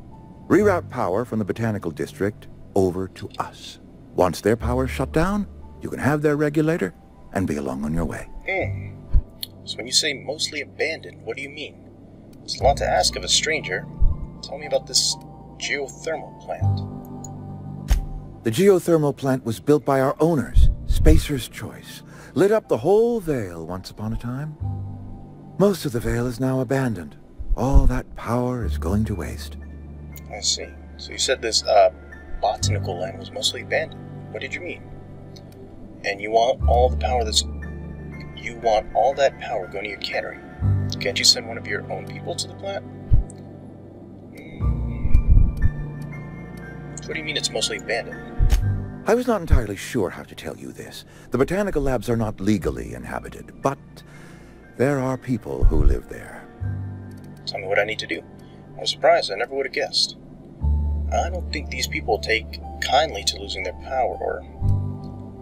Reroute power from the botanical district over to us. Once their power's shut down, you can have their regulator and be along on your way.
So when you say mostly abandoned, what do you mean? It's a lot to ask of a stranger. Tell me about this geothermal plant.
The geothermal plant was built by our owners, Spacer's Choice. Lit up the whole Vale once upon a time. Most of the Vale is now abandoned. All that power is going to waste.
I see. So you said this, botanical land was mostly abandoned. What did you mean? And you want all the power You want all that power going to your cannery. Can't you send one of your own people to the plant? What do you mean it's mostly abandoned?
I was not entirely sure how to tell you this. The botanical labs are not legally inhabited, but there are people who live there.
Tell me what I need to do. I'm surprised. I never would have guessed. I don't think these people take kindly to losing their power, or...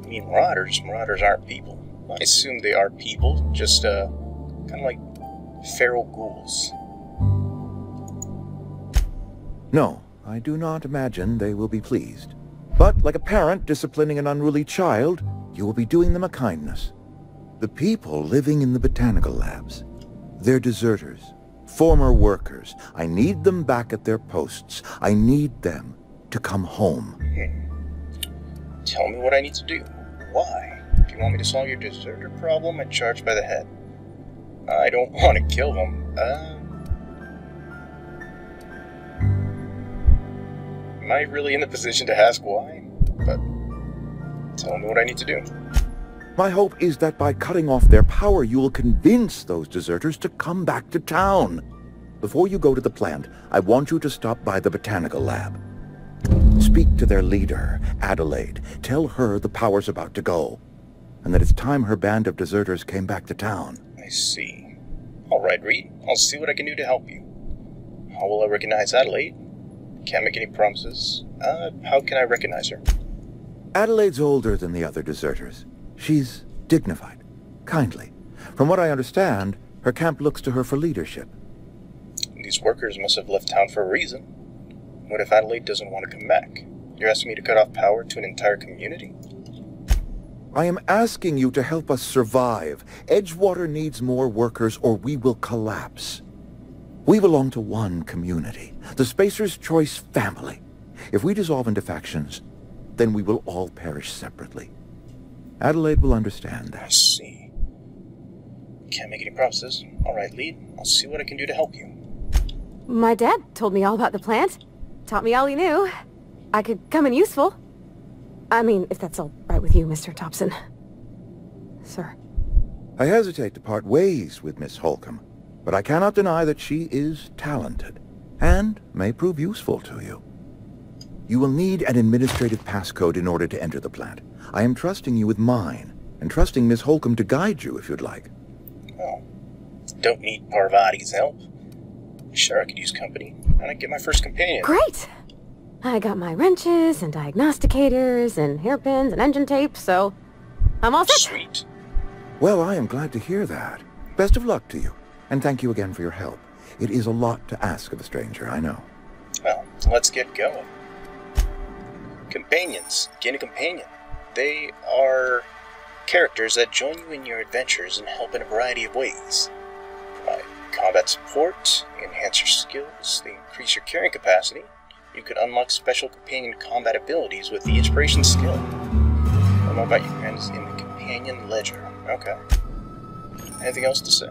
I mean, marauders. Marauders aren't people. I assume they are people, just, kind of like feral ghouls.
No, I do not imagine they will be pleased. But, like a parent disciplining an unruly child, you will be doing them a kindness. The people living in the botanical labs, they're deserters, former workers. I need them back at their posts. I need them to come home.
Tell me what I need to do. Why? If you want me to solve your deserter problem, I charge by the head. I don't want to kill them. Am I really in the position to ask why? But tell me what I need to do.
My hope is that by cutting off their power, you will convince those deserters to come back to town. Before you go to the plant, I want you to stop by the botanical lab. Speak to their leader, Adelaide. Tell her the power's about to go, and that it's time her band of deserters came back to town.
I see. All right, Reed. I'll see what I can do to help you. How will I recognize Adelaide? Can't make any promises. How can I recognize her?
Adelaide's older than the other deserters. She's dignified, kindly. From what I understand, her camp looks to her for leadership.
These workers must have left town for a reason. What if Adelaide doesn't want to come back? You're asking me to cut off power to an entire community?
I am asking you to help us survive. Edgewater needs more workers or we will collapse. We belong to one community, the Spacer's Choice family. If we dissolve into factions, then we will all perish separately. Adelaide will understand that.
I see. Can't make any promises. All right, Lead. I'll see what I can do to help you.
My dad told me all about the plant. Taught me all he knew. I could come in useful. I mean, if that's all right with you, Mr. Thompson. Sir.
I hesitate to part ways with Miss Holcomb, but I cannot deny that she is talented, and may prove useful to you. You will need an administrative passcode in order to enter the plant. I am trusting you with mine, and trusting Miss Holcomb to guide you if you'd like.
Oh, don't need Parvati's help. Sure, I could use company, and I'd get my first companion.
Great! I got my wrenches, and diagnosticators, and hairpins, and engine tape, so I'm all set.
Sweet.
Well, I am glad to hear that. Best of luck to you, and thank you again for your help. It is a lot to ask of a stranger, I know.
Well, let's get going. Companions. Gain a companion. They are characters that join you in your adventures and help in a variety of ways. Provide combat support, enhance your skills, they increase your carrying capacity. You can unlock special companion combat abilities with the inspiration skill. Learn more about your friends in the companion ledger. Okay. Anything else to say?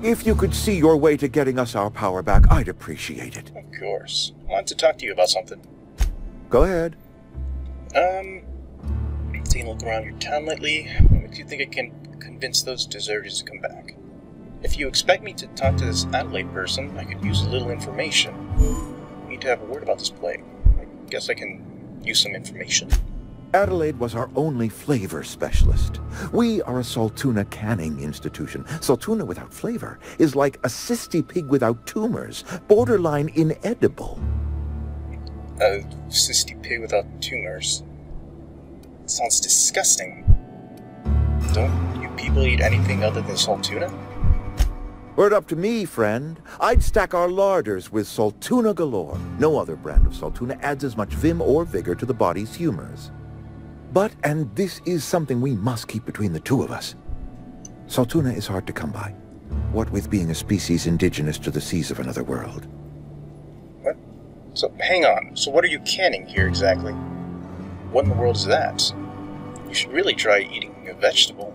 If you could see your way to getting us our power back, I'd appreciate it.
Of course. I wanted to talk to you about something.
Go ahead.
Taking a look around your town lately, what makes you think I can convince those deserters to come back? If you expect me to talk to this Adelaide person, I could use a little information. We need to have a word about this plague. I guess I can use some information.
Adelaide was our only flavor specialist. We are a Saltuna canning institution. Saltuna without flavor is like a cysty pig without tumors, borderline inedible.
A cysty pig without tumors? Sounds disgusting. Don't you people eat anything other than Saltuna?
Were it up to me, friend, I'd stack our larders with Saltuna galore. No other brand of Saltuna adds as much vim or vigor to the body's humors. But, and this is something we must keep between the two of us, Saltuna is hard to come by. What with being a species indigenous to the seas of another world.
What? So, hang on. So what are you canning here exactly? What in the world is that? You should really try eating a vegetable.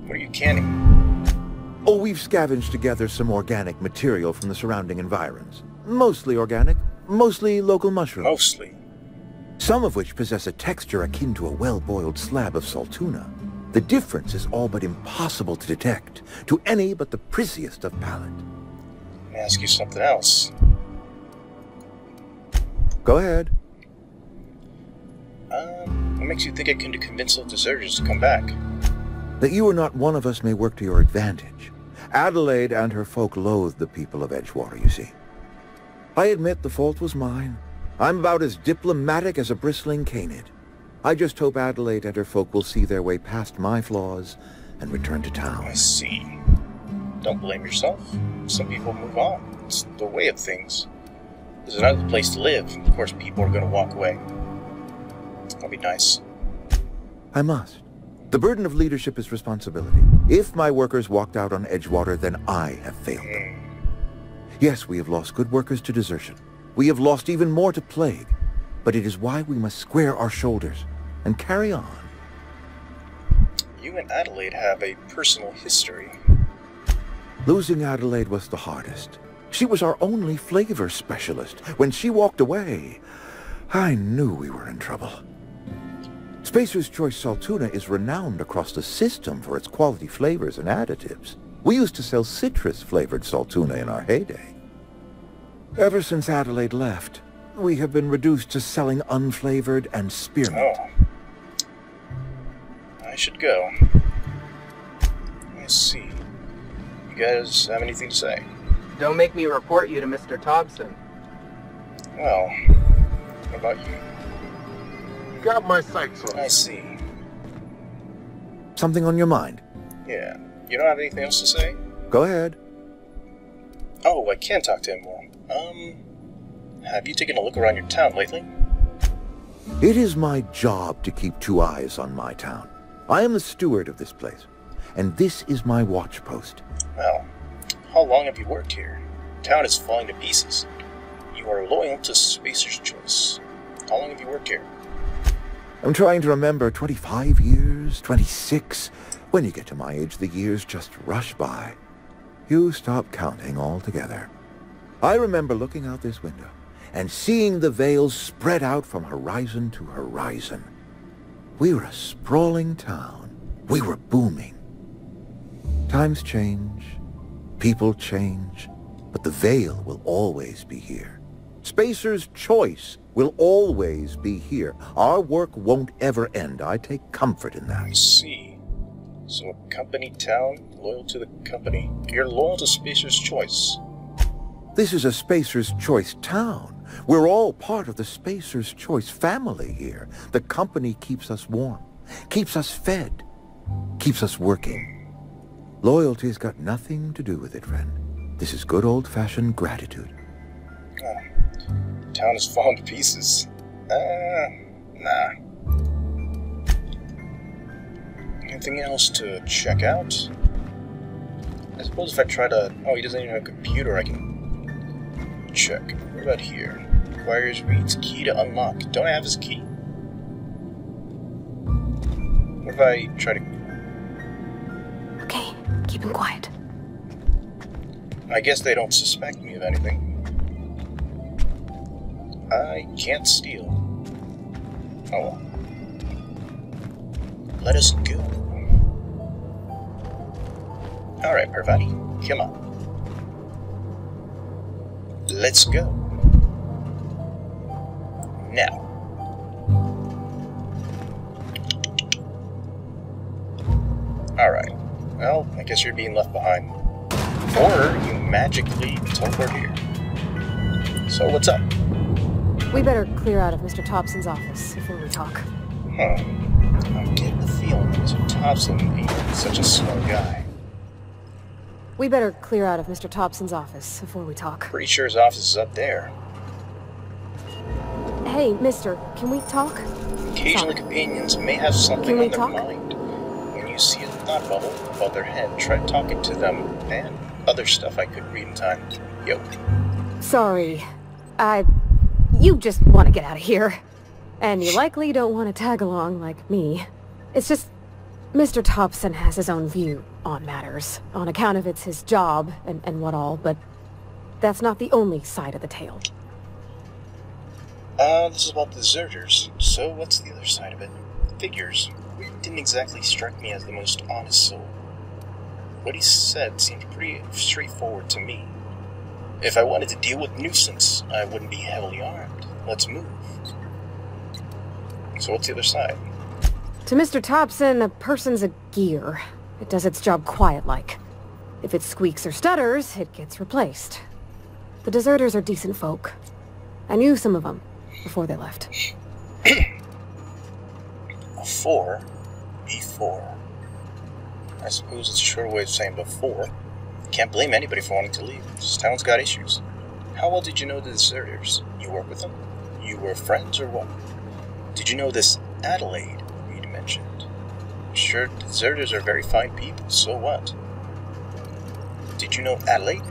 What are you canning?
Oh, we've scavenged together some organic material from the surrounding environs. Mostly organic, mostly local mushrooms.
Mostly?
Some of which possess a texture akin to a well-boiled slab of Saltuna. The difference is all but impossible to detect to any but the prissiest of palate.
Let me ask you something else.
Go ahead.
What makes you think I can convince those deserters to come back?
That you are not one of us may work to your advantage. Adelaide and her folk loathe the people of Edgewater, you see. I admit the fault was mine. I'm about as diplomatic as a bristling canid. I just hope Adelaide and her folk will see their way past my flaws and return to town.
I see. Don't blame yourself. Some people move on. It's the way of things. There's another place to live. Of course, people are going to walk away. That'll be nice.
I must. The burden of leadership is responsibility. If my workers walked out on Edgewater, then I have failed them. Yes, we have lost good workers to desertion. We have lost even more to plague. But it is why we must square our shoulders and carry on.
You and Adelaide have a personal history.
Losing Adelaide was the hardest. She was our only flavor specialist. When she walked away, I knew we were in trouble. Spacer's Choice Saltuna is renowned across the system for its quality flavors and additives. We used to sell citrus-flavored Saltuna in our heyday. Ever since Adelaide left, we have been reduced to selling unflavored and spearmint.
Oh. I should go. Let's see. You guys have anything to say?
Don't make me report you to Mr. Thompson.
Well, what about you?
Got my sights on.
I see.
Something on your mind?
Yeah. You don't have anything else to say?
Go ahead.
Oh, I can talk to him more. Have you taken a look around your town lately?
It is my job to keep two eyes on my town. I am the steward of this place, and this is my watch post.
Well, how long have you worked here? The town is falling to pieces. You are loyal to Spacer's Choice. How long have you worked here?
I'm trying to remember 25 years, 26. When you get to my age, the years just rush by. You stop counting altogether. I remember looking out this window and seeing the veils spread out from horizon to horizon. We were a sprawling town. We were booming. Times change, people change, but the veil will always be here. Spacer's Choice will always be here. Our work won't ever end. I take comfort in that.
I see. So a company town, loyal to the company. You're loyal to Spacer's Choice.
This is a Spacer's Choice town. We're all part of the Spacer's Choice family here. The company keeps us warm, keeps us fed, keeps us working. Loyalty's got nothing to do with it, friend. This is good old-fashioned gratitude.
Town has fallen to pieces. Nah. Anything else to check out? I suppose if I try to... Oh, he doesn't even have a computer I can check. What about here? Requires reads key to unlock. Don't I have his key? What if I try to...
Okay, keep him quiet.
I guess they don't suspect me of anything. I can't steal. Oh well. Let us go. Alright, Parvati, come on. Let's go. Now. Alright. Well, I guess you're being left behind. Or you magically teleport here. So what's up?
We better clear out of Mr. Thompson's office before we talk.
Huh. I'm getting the feeling that Mr. Thompson ain't such a smart guy.
We better clear out of Mr. Thompson's office before we talk.
Pretty sure his office is up there.
Hey, mister, can we talk?
Occasionally companions may have something on their mind. When you see a thought bubble above their head, try talking to them, and other stuff I could read in time. Yo.
Sorry. You just want to get out of here. And you likely don't want to tag along like me. It's just... Mr. Thompson has his own view on matters, on account of it's his job and what all, but that's not the only side of the tale.
This is about deserters, so what's the other side of it? Figures. Didn't exactly strike me as the most honest soul. What he said seemed pretty straightforward to me. If I wanted to deal with nuisance, I wouldn't be heavily armed. Let's move. So what's the other side?
To Mr. Thompson, a person's a gear. It does its job quiet-like. If it squeaks or stutters, it gets replaced. The deserters are decent folk. I knew some of them before they left.
Before? I suppose it's a shorter way of saying before. Can't blame anybody for wanting to leave. This town's got issues. How well did you know the deserters? You work with them? You were friends or what? Did you know this Adelaide Reed mentioned? Sure, deserters are very fine people, so what? Did you know Adelaide?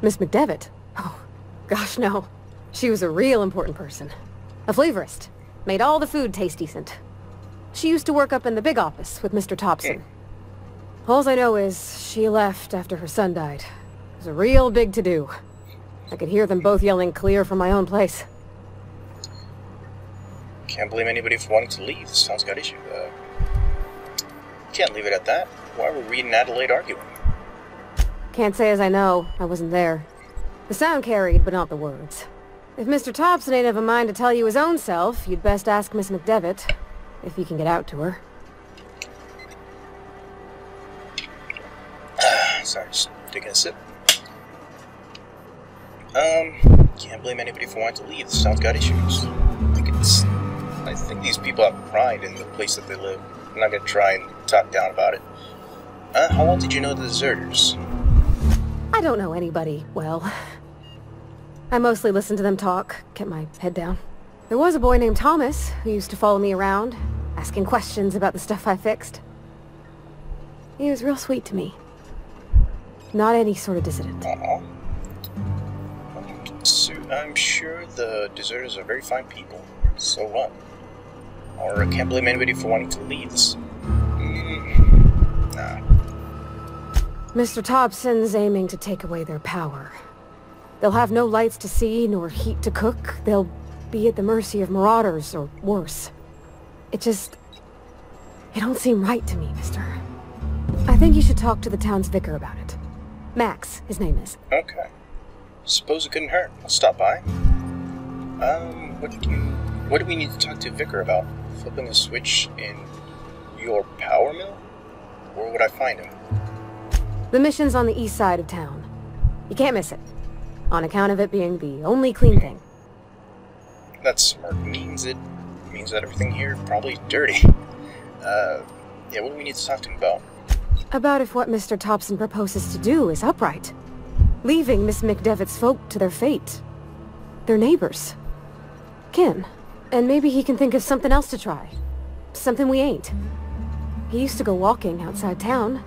Miss McDevitt? Oh, gosh no. She was a real important person. A flavorist. Made all the food taste decent. She used to work up in the big office with Mr. Thompson. All I know is she left after her son died. It was a real big to-do. I could hear them both yelling clear from my own place.
Can't blame anybody for wanting to leave. This town's got issues. Can't leave it at that. Why were Reed and Adelaide arguing?
Can't say as I know. I wasn't there. The sound carried, but not the words. If Mr. Thompson ain't of a mind to tell you his own self, you'd best ask Miss McDevitt, if you can get out to her.
Sorry, just taking a sip. Can't blame anybody for wanting to leave. This town's got issues. I think these people have pride in the place that they live. I'm not gonna try and talk down about it. How well did you know the deserters?
I don't know anybody well. I mostly listened to them talk, kept my head down. There was a boy named Thomas who used to follow me around, asking questions about the stuff I fixed. He was real sweet to me. Not any sort of dissident.
So I'm sure the deserters are very fine people. So what? Or I can't blame anybody for wanting to leave. Nah.
Mr. Thompson's aiming to take away their power. They'll have no lights to see, nor heat to cook. They'll be at the mercy of marauders, or worse. It don't seem right to me, mister. I think you should talk to the town's vicar about it. Max, his name is.
Okay. Suppose it couldn't hurt. I'll stop by. What do we need to talk to Vicar about? Flipping a switch in your power mill? Where would I find him?
The mission's on the east side of town. You can't miss it. On account of it being the only clean thing.
That's smart. Means that everything here is probably dirty. Yeah, what do we need to talk to him about?
About if what Mr. Thompson proposes to do is upright. Leaving Miss McDevitt's folk to their fate. Their neighbors. Kin. And maybe he can think of something else to try. Something we ain't. He used to go walking outside town.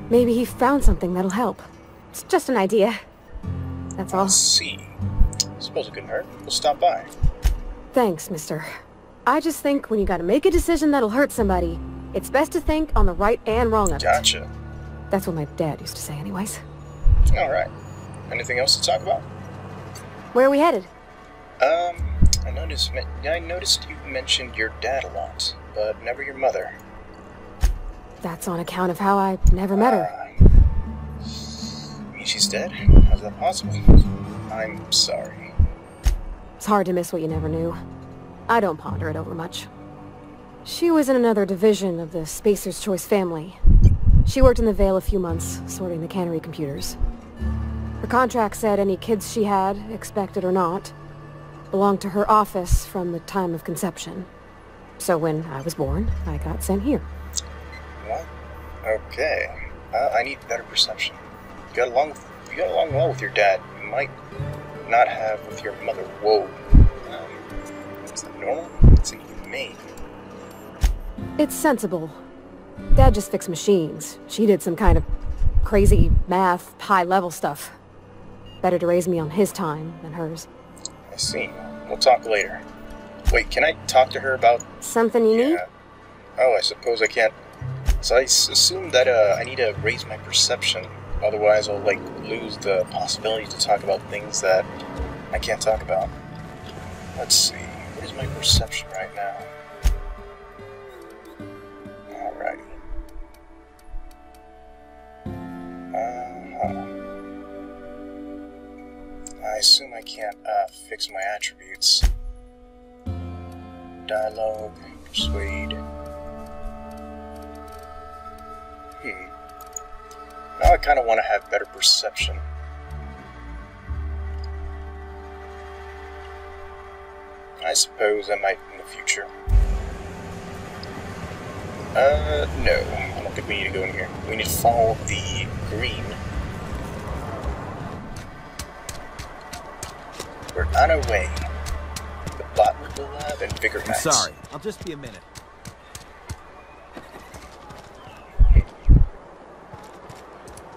Maybe he found something that'll help. It's just an idea. That's all.
Let's see. Suppose it couldn't hurt. We'll stop by.
Thanks, mister. I just think when you gotta make a decision that'll hurt somebody, it's best to think on the right and wrong of it.
Gotcha.
That's what my dad used to say anyways.
Alright. Anything else to talk about?
Where are we headed?
I noticed you mentioned your dad a lot, but never your mother.
That's on account of how I never met her.
Mean she's dead? How's that possible? I'm sorry.
It's hard to miss what you never knew. I don't ponder it over much. She was in another division of the Spacer's Choice family. She worked in the Vale a few months, sorting the cannery computers. Her contract said any kids she had, expected or not, belonged to her office from the time of conception. So when I was born, I got sent here.
What? Okay. I need better perception. You got along well with your dad. You might not have with your mother. Whoa. Is that normal? It's inhumane.
It's sensible. Dad just fixed machines. She did some kind of crazy math, high-level stuff. Better to raise me on his time than hers.
I see. We'll talk later. Wait, can I talk to her about...
Something you need?
Oh, I suppose I can't. So I assume that I need to raise my perception. Otherwise I'll, lose the possibility to talk about things that I can't talk about. Let's see. What is my perception right now? Alrighty. I assume I can't fix my attributes. Dialogue, persuade. Now I kind of want to have better perception. I suppose I might in the future. No. I don't think we need to go in here. We need to follow the green. We're on our way. The botanical lab and Vigor Max.
I'm sorry. I'll just be a minute.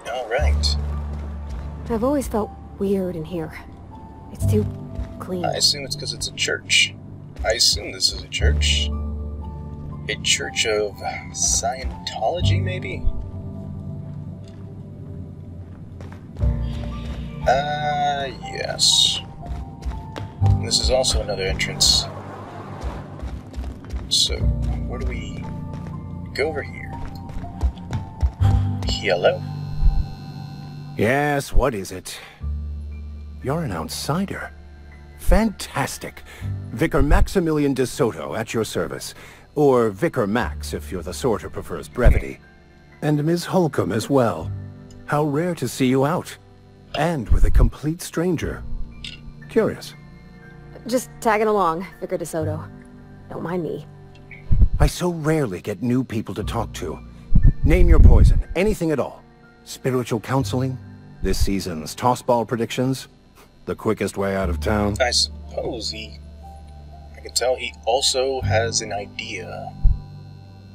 Alright.
I've always felt weird in here. It's too clean.
I assume it's because it's a church. I assume this is a church. A church of Scientology, maybe? Yes. And this is also another entrance. So, where do we go over here? Hello?
Yes, what is it? You're an outsider. Fantastic. Vicar Maximilian de Soto at your service. Or Vicar Max, if you're the sort who prefers brevity. And Ms. Holcomb as well. How rare to see you out. And with a complete stranger. Curious.
Just tagging along, Vicar de Soto. Don't mind me.
I so rarely get new people to talk to. Name your poison, anything at all. Spiritual counseling? This season's tossball predictions? The quickest way out of town?
I suppose I can tell he also has an idea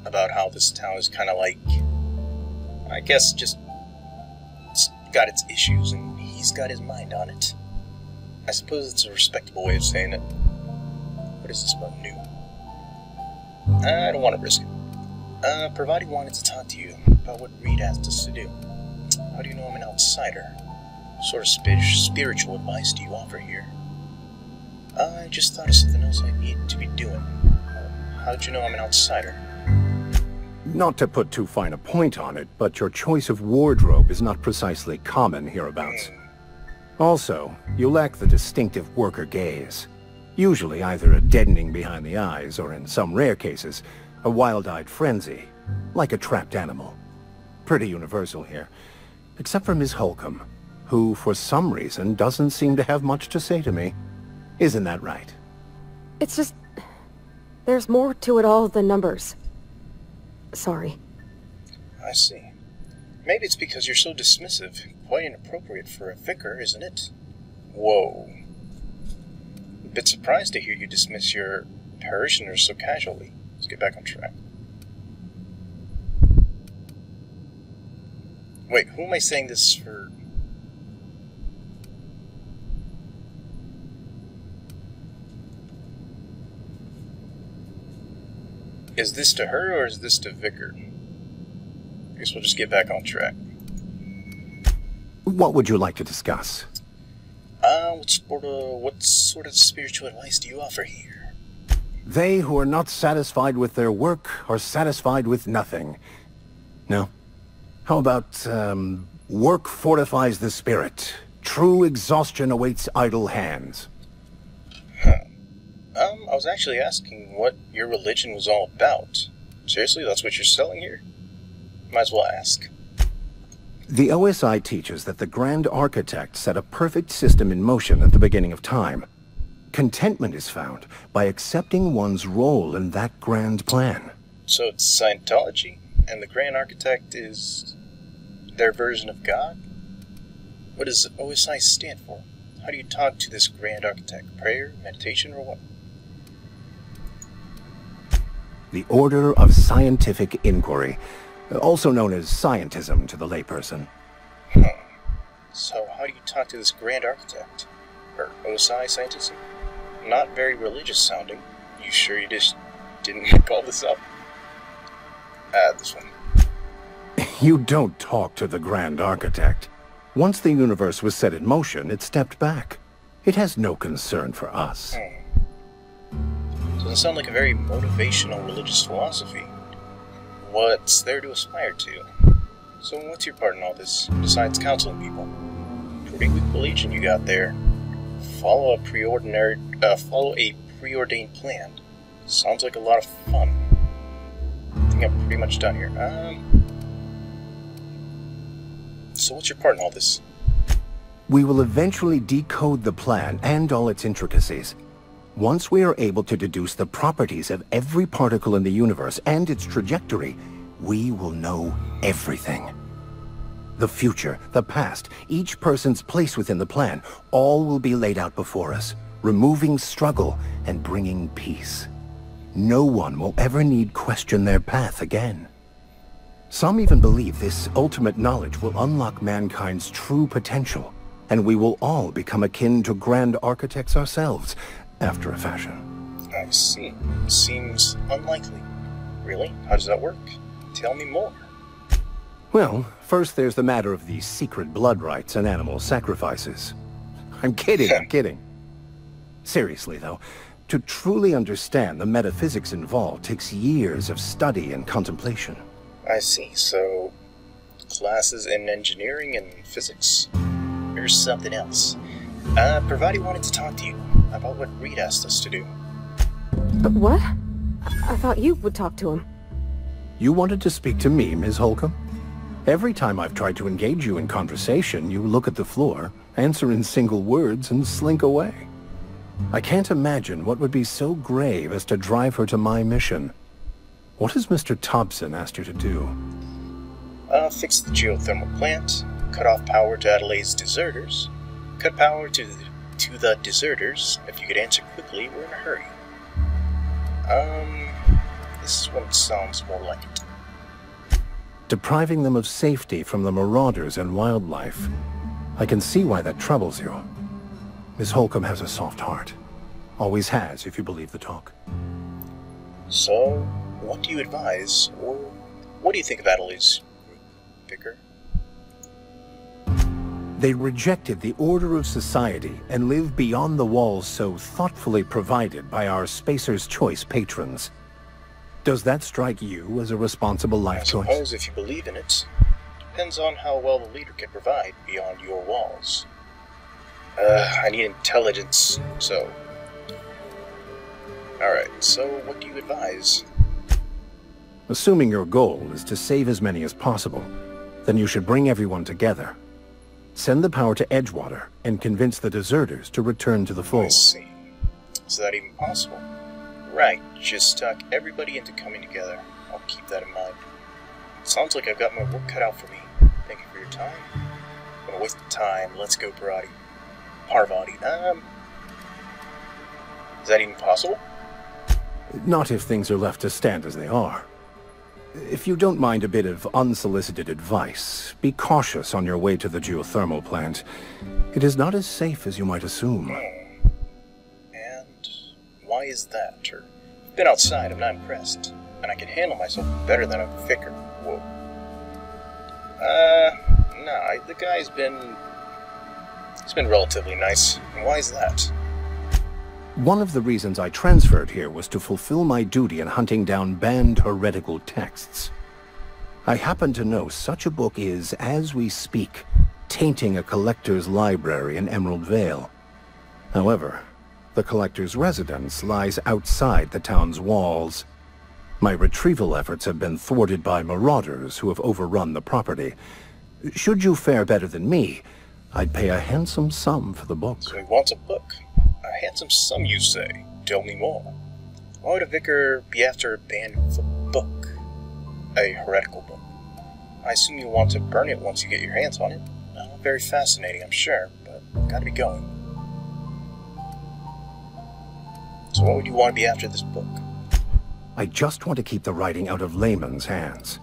about how this town is kind of I guess it's got its issues and he's got his mind on it. I suppose it's a respectable way of saying it. What is this about new? I don't want to risk it. Provided he wanted to talk to you about what Reed asked us to do. How do you know I'm an outsider? What sort of spiritual advice do you offer here? I just thought of something else I need to be doing. How'd you know I'm an outsider?
Not to put too fine a point on it, but your choice of wardrobe is not precisely common hereabouts. Also, you lack the distinctive worker gaze. Usually either a deadening behind the eyes, or in some rare cases, a wild-eyed frenzy, like a trapped animal. Pretty universal here. Except for Ms. Holcomb, who, for some reason, doesn't seem to have much to say to me. Isn't that right?
It's just... there's more to it all than numbers. Sorry.
I see. Maybe it's because you're so dismissive. Quite inappropriate for a vicar, isn't it? Whoa. A bit surprised to hear you dismiss your parishioners so casually. Let's get back on track. Wait, who am I saying this for? Is this to her or is this to Vicar? I guess we'll just get back on track.
What would you like to discuss?
What sort of spiritual advice do you offer here?
They who are not satisfied with their work are satisfied with nothing. No? How about, work fortifies the spirit. True exhaustion awaits idle hands.
I was actually asking what your religion was all about. Seriously, that's what you're selling here? Might as well ask.
The OSI teaches that the Grand Architect set a perfect system in motion at the beginning of time. Contentment is found by accepting one's role in that grand plan.
So it's Scientology, and the Grand Architect is their version of God? What does OSI stand for? How do you talk to this Grand Architect? Prayer, meditation, or what?
The Order of Scientific Inquiry, also known as scientism to the layperson.
So how do you talk to this Grand Architect? Or OSI scientism? Not very religious sounding. You sure you just didn't make all this up? This one.
You don't talk to the Grand Architect. Once the universe was set in motion, it stepped back. It has no concern for us.
Doesn't sound like a very motivational religious philosophy. What's there to aspire to? So what's your part in all this, besides counseling people? Pretty weak religion you got there. Follow a preordained plan. Sounds like a lot of fun. I think I'm pretty much done here. So what's your part in all this?
We will eventually decode the plan and all its intricacies. Once we are able to deduce the properties of every particle in the universe and its trajectory, we will know everything. The future, the past, each person's place within the plan, all will be laid out before us, removing struggle and bringing peace. No one will ever need question their path again. Some even believe this ultimate knowledge will unlock mankind's true potential, and we will all become akin to Grand Architects ourselves, after a fashion.
I see. Seems unlikely. Really? How does that work? Tell me more.
Well, first there's the matter of the secret blood rites and animal sacrifices. I'm kidding, I'm kidding. Seriously, though, to truly understand the metaphysics involved takes years of study and contemplation.
I see. So, classes in engineering and physics? Here's something else. Pravati wanted to talk to you about what Reed asked us to do.
But what? I thought you would talk to him.
You wanted to speak to me, Ms. Holcomb? Every time I've tried to engage you in conversation, you look at the floor, answer in single words, and slink away. I can't imagine what would be so grave as to drive her to my mission. What has Mr. Thompson asked you to do?
Fix the geothermal plant, cut off power to Adelaide's deserters, cut power to the deserters. If you could answer quickly, we're in a hurry. This is what sounds more like it.
Depriving them of safety from the marauders and wildlife. I can see why that troubles you. Miss Holcomb has a soft heart. Always has, if you believe the talk.
So, what do you advise, or what do you think of Adelaide's group, Vicar?
They rejected the order of society and live beyond the walls so thoughtfully provided by our Spacer's Choice patrons. Does that strike you as a responsible life choice?
I suppose if you believe in it. Depends on how well the leader can provide beyond your walls. I need intelligence, so... Alright, so what do you advise?
Assuming your goal is to save as many as possible, then you should bring everyone together. Send the power to Edgewater and convince the deserters to return to the fold.
I see. Is that even possible? Right, just talk everybody into coming together. I'll keep that in mind. Sounds like I've got my work cut out for me. Thank you for your time. I'm gonna waste the time. Let's go, Parvati. Is that even possible?
Not if things are left to stand as they are. If you don't mind a bit of unsolicited advice, be cautious on your way to the geothermal plant. It is not as safe as you might assume.
And why is that? Or, I've been outside, I'm not impressed. And I can handle myself better than a vicar. Whoa. Nah, the guy's been... He's been relatively nice. And why is that?
One of the reasons I transferred here was to fulfill my duty in hunting down banned heretical texts. I happen to know such a book is, as we speak, tainting a collector's library in Emerald Vale. However, the collector's residence lies outside the town's walls. My retrieval efforts have been thwarted by marauders who have overrun the property. Should you fare better than me, I'd pay a handsome sum for the book.
So he wants a book. A handsome sum, you say? Tell me more. Why would a vicar be after a banned book? A heretical book. I assume you want to burn it once you get your hands on it. Very fascinating, I'm sure, but gotta be going. So what would you want to be after this book?
I just want to keep the writing out of laymen's hands.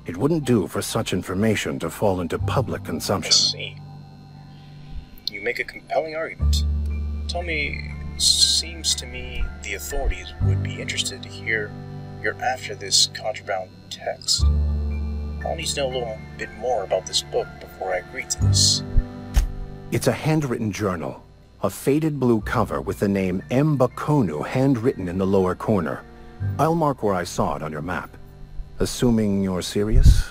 It wouldn't do for such information to fall into public consumption.
I see. You make a compelling argument. Tell me, seems to me the authorities would be interested to hear you're after this contraband text. I'll need to know a little bit more about this book before I agree to this.
It's a handwritten journal. A faded blue cover with the name M. Bakonu handwritten in the lower corner. I'll mark where I saw it on your map. Assuming you're serious?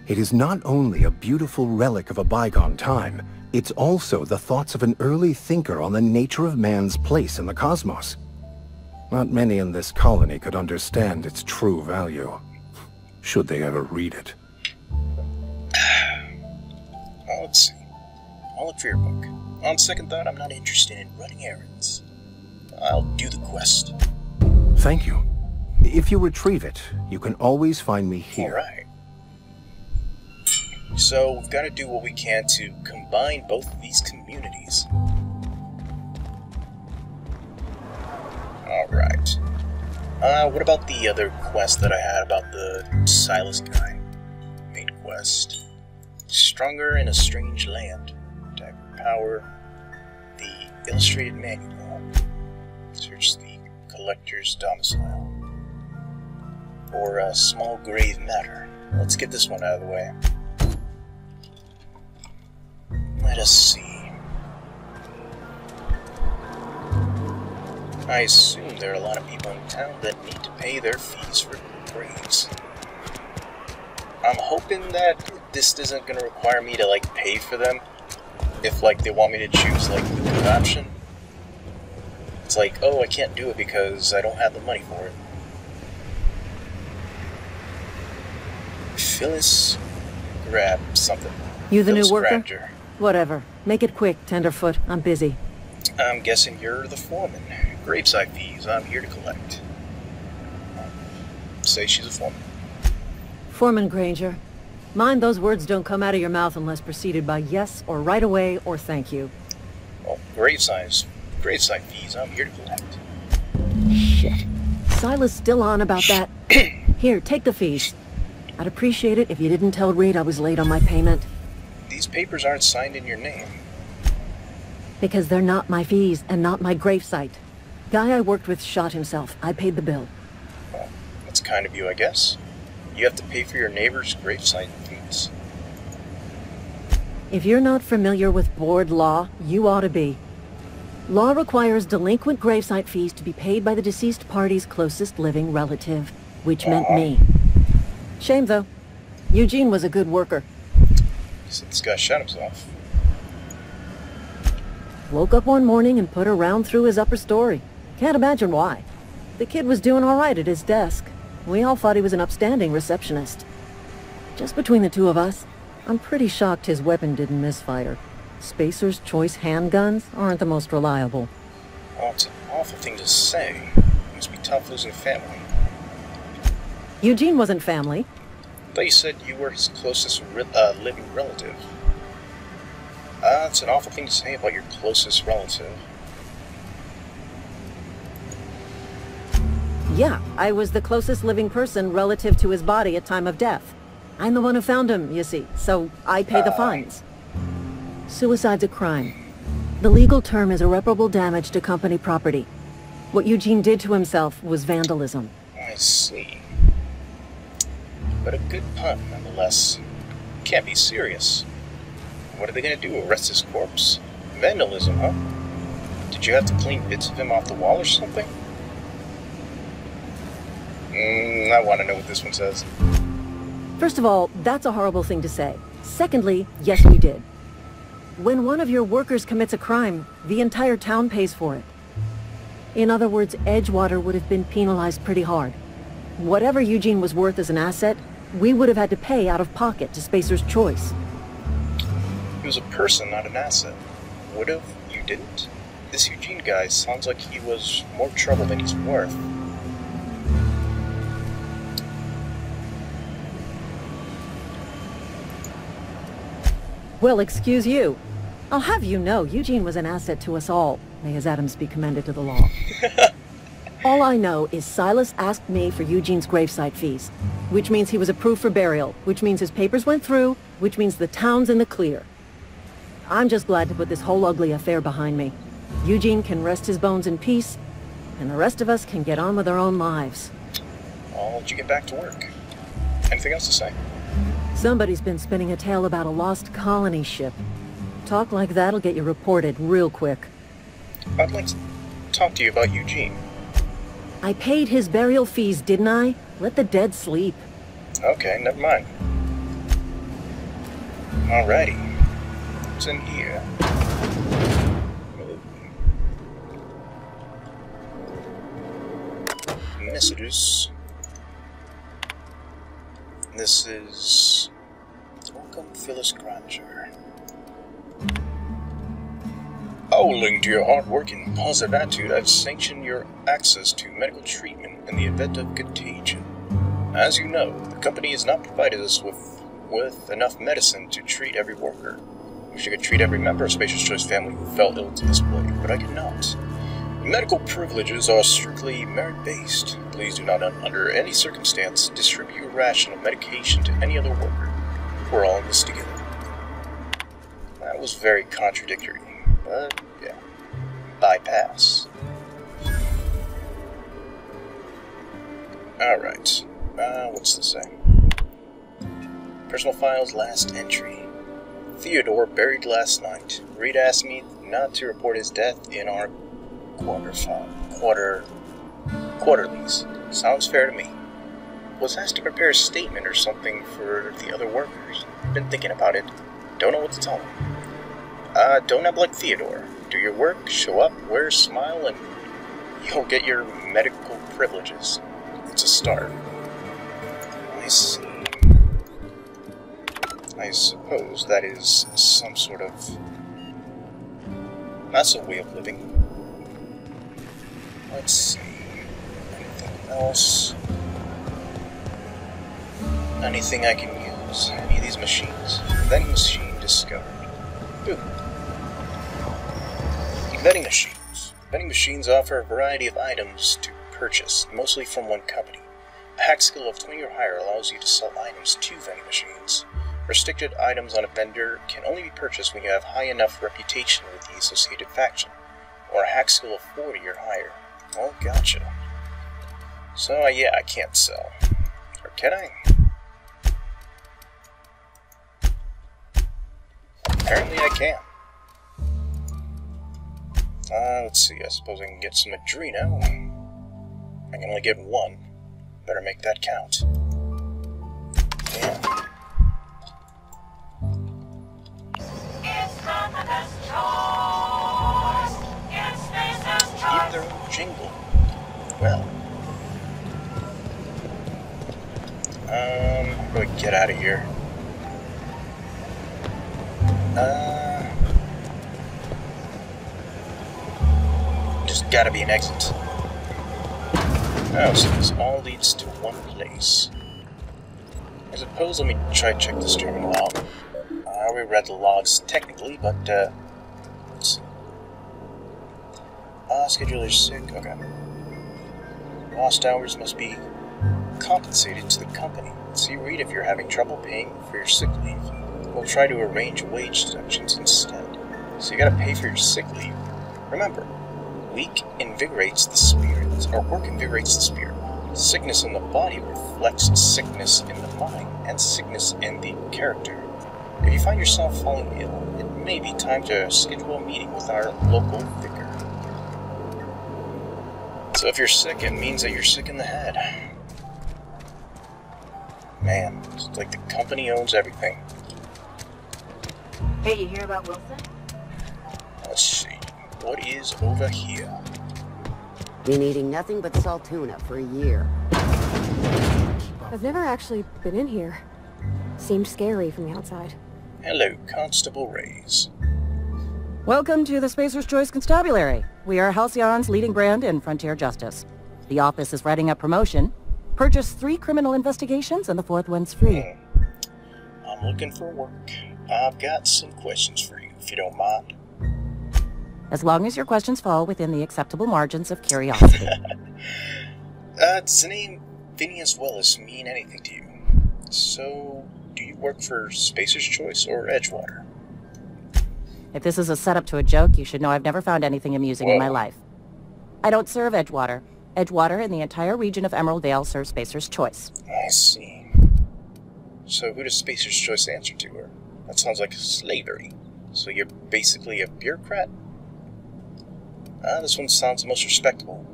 It is not only a beautiful relic of a bygone time, it's also the thoughts of an early thinker on the nature of man's place in the cosmos. Not many in this colony could understand its true value, should they ever read it.
Well, let's see. I'll look for your book. On second thought, I'm not interested in running errands. I'll do the quest.
Thank you. If you retrieve it, you can always find me here.
Alright. So, we've got to do what we can to combine both of these communities. Alright. What about the other quest that I had about the Silas guy? Main quest. Stronger in a strange land. Type of power. The illustrated manual. Search the collector's domicile. Or a small grave matter. Let's get this one out of the way. Let us see. I assume there are a lot of people in town that need to pay their fees for graves. I'm hoping that this isn't going to require me to, like, pay for them. If, like, they want me to choose, like, the good option. It's like, oh, I can't do it because I don't have the money for it. Phyllis, grab something.
You the
Phyllis
new worker?
Grafter.
Whatever. Make it quick, Tenderfoot. I'm busy.
I'm guessing you're the foreman. Graveside fees I'm here to collect. Say she's a foreman.
Foreman Granger. Mind those words don't come out of your mouth unless preceded by yes or right away or thank you.
Well, graveside fees I'm here to collect.
Shit. Silas still on about that. Here, take the fees. I'd appreciate it if you didn't tell Reed I was late on my payment.
These papers aren't signed in your name.
Because they're not my fees and not my gravesite. Guy I worked with shot himself. I paid the bill.
Well, that's kind of you, I guess. You have to pay for your neighbor's gravesite fees.
If you're not familiar with board law, you ought to be. Law requires delinquent gravesite fees to be paid by the deceased party's closest living relative, which meant me. Shame, though. Eugene was a good worker.
So this guy shot himself.
Woke up one morning and put a round through his upper story. Can't imagine why. The kid was doing all right at his desk. We all thought he was an upstanding receptionist. Just between the two of us, I'm pretty shocked his weapon didn't misfire. Spacer's Choice handguns aren't the most reliable.
Oh, it's an awful thing to say. It must be tough losing a family.
Eugene wasn't family.
I thought you said you were his closest living relative. It's an awful thing to say about your closest relative.
Yeah, I was the closest living person relative to his body at time of death. I'm the one who found him, you see, so I pay the fines. Suicide's a crime. The legal term is irreparable damage to company property. What Eugene did to himself was vandalism.
I see. But a good pun, nonetheless. Can't be serious. What are they gonna do, arrest his corpse? Vandalism, huh? Did you have to clean bits of him off the wall or something? I want to know what this one says.
First of all, that's a horrible thing to say. Secondly, yes, we did. When one of your workers commits a crime, the entire town pays for it. In other words, Edgewater would have been penalized pretty hard. Whatever Eugene was worth as an asset, we would have had to pay out of pocket to Spacer's Choice.
He was a person, not an asset. Would've? You didn't? This Eugene guy sounds like he was more trouble than he's worth.
Well, excuse you. I'll have you know, Eugene was an asset to us all. May his atoms be commended to the law. All I know is Silas asked me for Eugene's gravesite fees, which means he was approved for burial, which means his papers went through, which means the town's in the clear. I'm just glad to put this whole ugly affair behind me. Eugene can rest his bones in peace, and the rest of us can get on with our own lives.
I'll let you get back to work. Anything else to say?
Somebody's been spinning a tale about a lost colony ship. Talk like that'll get you reported real quick.
I'd like to talk to you about Eugene.
I paid his burial fees, didn't I? Let the dead sleep.
Okay, never mind. Alrighty. What's in here? Messages. This is... Welcome, Phyllis Granger. Owing to your hard work and positive attitude, I've sanctioned your access to medical treatment in the event of contagion. As you know, the company has not provided us with enough medicine to treat every worker. I wish I could treat every member of Spacer's Choice family who fell ill to this point, but I cannot. Medical privileges are strictly merit-based. Please do not, under any circumstance, distribute a ration of medication to any other worker. We're all in this together. That was very contradictory, but yeah. Bypass. Alright. What's this say? Personal files, last entry. Theodore buried last night. Reed asked me not to report his death in our quarterlies. Sounds fair to me. Was asked to prepare a statement or something for the other workers. Been thinking about it. Don't know what to tell them. Don't act like Theodore. Do your work, show up, wear a smile, and you'll get your medical privileges. It's a start. I see. I suppose that is some sort of... That's a way of living. Let's see. Anything else? Anything I can use? Any of these machines? Vending machine discovered. Ooh. Vending machines. Vending machines offer a variety of items to purchase, mostly from one company. A hack skill of 20 or higher allows you to sell items to vending machines. Restricted items on a vendor can only be purchased when you have high enough reputation with the associated faction, or a hack skill of 40 or higher. Oh, gotcha. So, yeah, I can't sell. Or can I? Apparently I can. Let's see, I suppose I can get some Adreno. I can only get one. Better make that count. Yeah. Keep their own jingle. Well. How do I get out of here? Just gotta be an exit. Oh, so this all leads to one place. I suppose let me try to check this terminal out. I already read the logs technically, but, let's see. Scheduler's sick, okay. lost hours must be compensated to the company. See read if you're having trouble paying for your sick leave. We'll try to arrange wage deductions instead. So you gotta pay for your sick leave. Remember, work invigorates the spirit. Sickness in the body reflects sickness in the mind and sickness in the character. If you find yourself falling ill, it may be time to schedule a meeting with our local vicar. So if you're sick, it means that you're sick in the head. Man, it's like the company owns everything.
Hey, you hear about Wilson?
Let's see. What is over here?
Been eating nothing but salt tuna for a year.
I've never actually been in here. Seemed scary from the outside.
Hello, Constable Reyes.
Welcome to the Spacer's Choice Constabulary. We are Halcyon's leading brand in frontier justice. The office is writing up promotion. Purchase 3 criminal investigations and the 4th one's free.
I'm looking for work. I've got some questions for you, if you don't mind.
As long as your questions fall within the acceptable margins of curiosity.
Does the name Phineas Wells mean anything to you? So, do you work for Spacer's Choice or Edgewater?
If this is a setup to a joke, you should know I've never found anything amusing in my life. I don't serve Edgewater. Edgewater and the entire region of Emerald Vale serve Spacer's Choice.
I see. So who does Spacer's Choice answer to her? That sounds like slavery. So you're basically a bureaucrat? This one sounds the most respectable.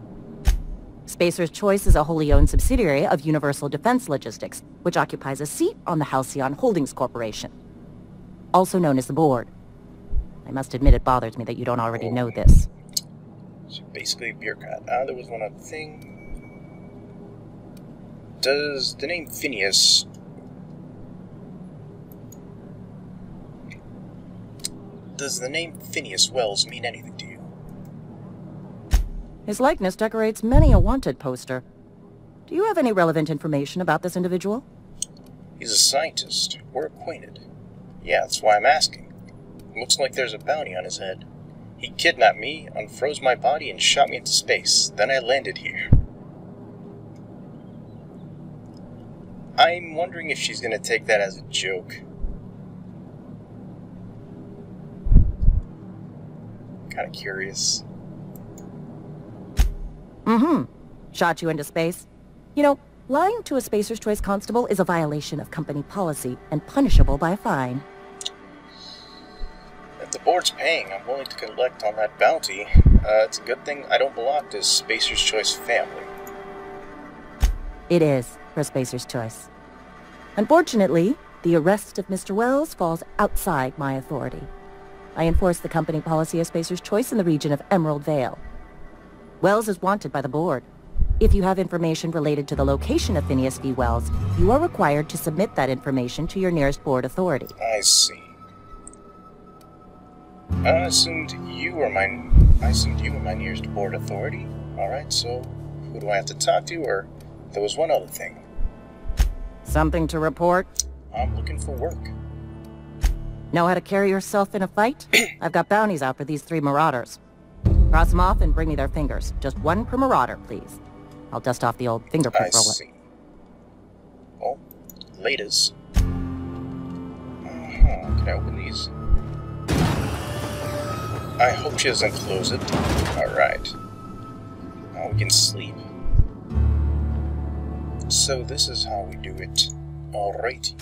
Spacer's Choice is a wholly owned subsidiary of Universal Defense Logistics, which occupies a seat on the Halcyon Holdings Corporation, also known as the Board. I must admit it bothers me that you don't already know this.
So basically a bureaucrat. There was one other thing. Does the name Phineas... Does the name Phineas Wells mean anything to you?
His likeness decorates many a wanted poster. Do you have any relevant information about this individual?
He's a scientist. We're acquainted. Yeah, that's why I'm asking. Looks like there's a bounty on his head. He kidnapped me, unfroze my body, and shot me into space. Then I landed here. I'm wondering if she's gonna take that as a joke. Kinda curious.
Shot you into space. You know, lying to a Spacer's Choice constable is a violation of company policy and punishable by a fine.
If the board's paying, I'm willing to collect on that bounty. It's a good thing I don't belong to Spacer's Choice family.
It is for Spacer's Choice. Unfortunately, the arrest of Mr. Wells falls outside my authority. I enforce the company policy of Spacer's Choice in the region of Emerald Vale. Wells is wanted by the board. If you have information related to the location of Phineas V. Wells, you are required to submit that information to your nearest board authority.
I see. I assumed you were my nearest board authority. Alright, so who do I have to talk to, or there was one other thing.
Something to report?
I'm looking for work.
Know how to carry yourself in a fight? I've got bounties out for these 3 marauders. Cross them off and bring me their fingers. Just 1 per marauder, please. I'll dust off the old fingerprint roller.
I see. Well, laters. Can I open these? I hope she doesn't close it. Alright. Now we can sleep. So this is how we do it. Alrighty.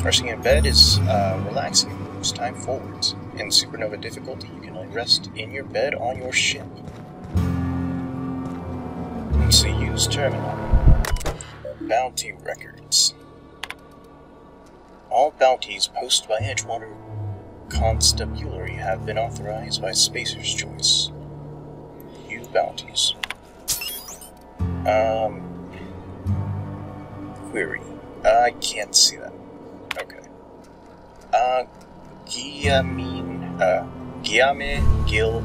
Resting in bed is relaxing and moves time forwards. In supernova difficulty, you can only rest in your bed on your ship. So use terminal. Bounty records. All bounties posted by Edgewater Constabulary have been authorized by Spacer's Choice. View bounties. Query. I can't see that. Okay. Guillaume Gil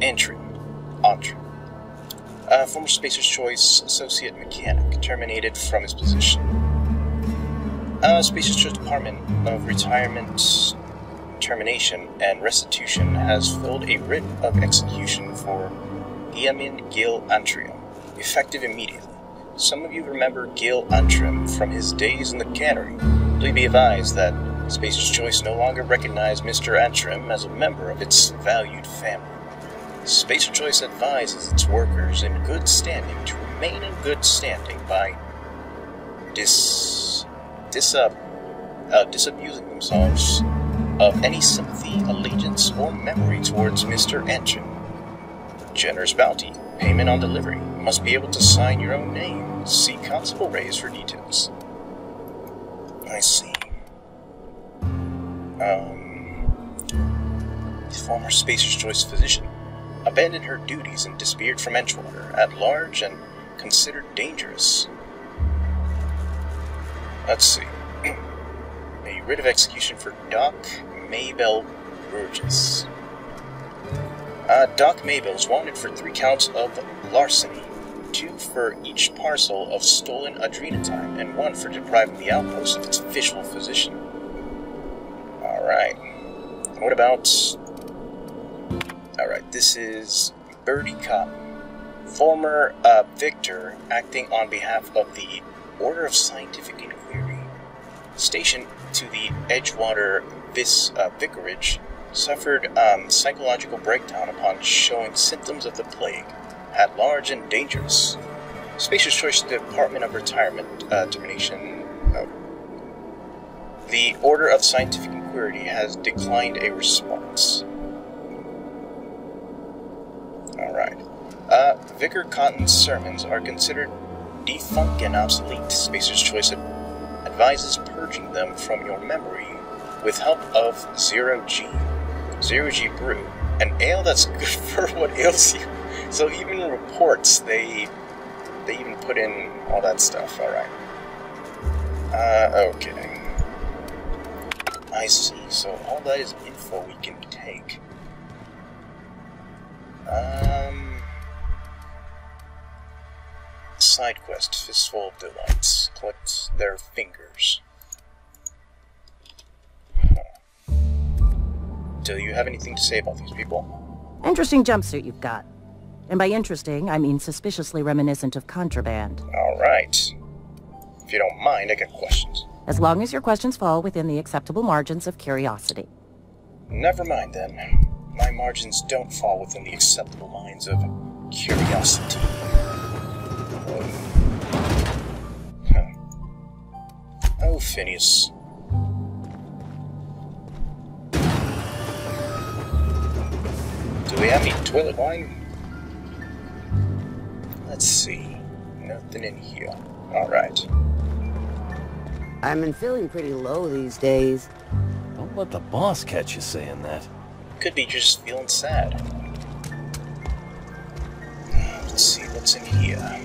Antrim. Former Spacer's Choice Associate Mechanic, terminated from his position. Spacer's Choice Department of Retirement termination and restitution has filled a writ of execution for Eamon Gil Antrim, effective immediately. Some of you remember Gil Antrim from his days in the cannery. Please be advised that Spacer's Choice no longer recognizes Mr. Antrim as a member of its valued family. Spacer Choice advises its workers in good standing to remain in good standing by disabusing themselves of any sympathy, allegiance, or memory towards Mr. Antrim. Generous bounty, payment on delivery. Must be able to sign your own name. See Constable Reyes for details. I see. Former Spacer's Choice physician abandoned her duties and disappeared from Edgewater, at large and considered dangerous. Let's see. A writ of execution for Doc Maybell Burgess. Doc Maybell is wanted for 3 counts of larceny, 2 for each parcel of stolen adrenatine, and 1 for depriving the outpost of its official physician. Alright. What about... Alright, this is Birdie Cotton, former Victor, acting on behalf of the Order of Scientific Inquiry, stationed to the Edgewater Vicarage, suffered psychological breakdown upon showing symptoms of the plague, at large and dangerous. Spacer's Choice Department of Retirement termination. The Order of Scientific Inquiry has declined a response. Alright. Vicar Cotton's sermons are considered defunct and obsolete. Spacer's Choice advises purging them from your memory with help of Zero G Brew, an ale that's good for what ails you. So even in reports, they even put in all that stuff. Alright. Okay. I see. So all that is info we can take. Side quest, Fistful of Delights. Collect their fingers. Do you have anything to say about these people?
Interesting jumpsuit you've got. And by interesting, I mean suspiciously reminiscent of contraband.
Alright. If you don't mind, I got questions.
As long as your questions fall within the acceptable margins of curiosity.
Never mind then. My margins don't fall within the acceptable lines of curiosity. Oh, Phineas. Do we have any toilet wine? Let's see. Nothing in here. Alright.
I've been feeling pretty low these days.
Don't let the boss catch you saying that.
Could be just feeling sad. Let's see what's in here.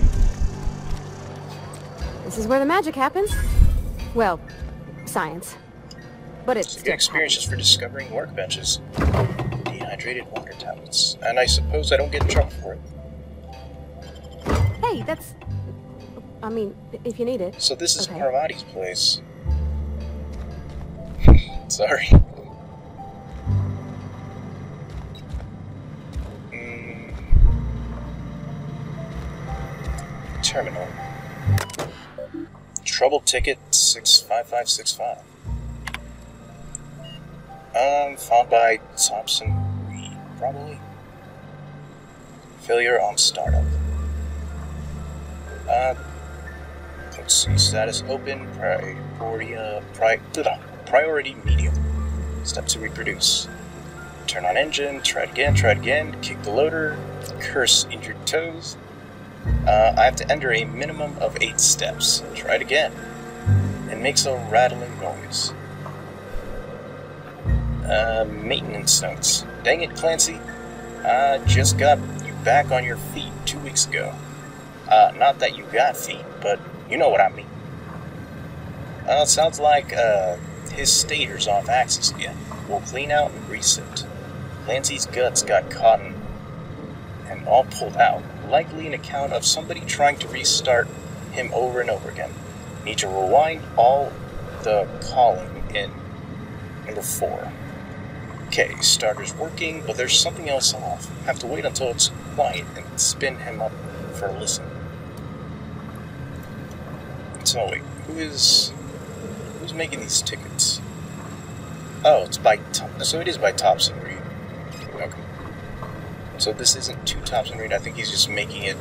This is where the magic happens. Well, science. But it's
a good experience just for discovering workbenches. Dehydrated water tablets. And I suppose I don't get in trouble for it.
Hey, that's... I mean, if you need it.
So this is Parvati's place. Sorry. Terminal. Trouble ticket 65565. Found by Thompson Reed, probably. Failure on startup. Let's see, status open, priority medium. Step to reproduce. Turn on engine, try it again, kick the loader, curse injured toes. I have to enter a minimum of 8 steps. Try it again. It makes a rattling noise. Maintenance notes. Dang it, Clancy. I just got you back on your feet 2 weeks ago. Not that you got feet, but you know what I mean. It sounds like, his stator's off axis again. We'll clean out and reset. Clancy's guts got caught in and all pulled out. Likely an account of somebody trying to restart him over and over again. Need to rewind all the calling in number 4. Okay, starter's working, but there's something else off. Have to wait until it's quiet and spin him up for a listen. So wait, who's making these tickets? Oh, it's by so it is by Thompson Reed. Okay. So this isn't to Thompson Reed. I think he's just making it.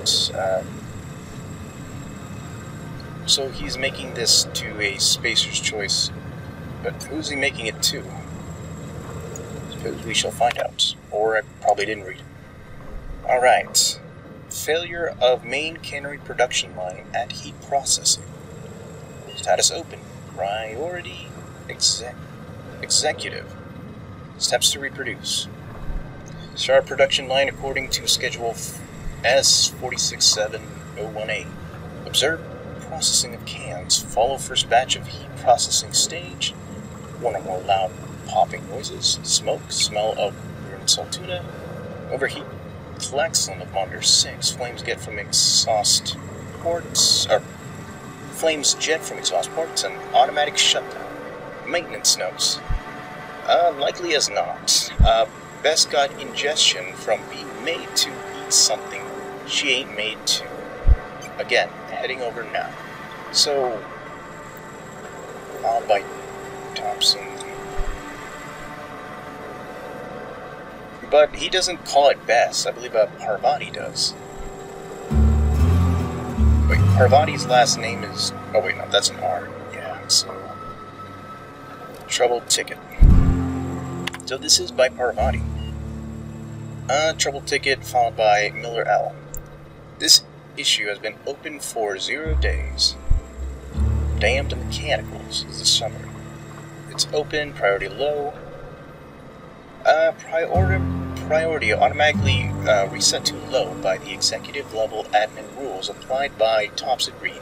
So he's making this to a Spacer's Choice, but who's he making it to? Because we shall find out. Or I probably didn't read it. Alright. Failure of main cannery production line at heat processing. Status open. Priority executive. Steps to reproduce. Start production line according to schedule S46701A. Observe processing of cans. Follow first batch of heat processing stage. One or more loud popping noises. Smoke. Smell of ruined saltuna. Overheat. Klaxon of Monitor 6. Flames jet from exhaust ports. Flames jet from exhaust ports and automatic shutdown. Maintenance notes. Likely as not. Best got ingestion from being made to eat something she ain't made to. Again, heading over now. So, followed by Thompson. But he doesn't call it Bess. I believe Parvati does. Wait, Parvati's last name is... Oh wait, no, that's an R. Yeah, so... Trouble Ticket. So this is by Parvati. Trouble Ticket followed by Miller L. This issue has been open for 0 days. Damned Mechanicals is the summary. It's open, priority low. Priority automatically reset to low by the executive level admin rules applied by Thompson Reed.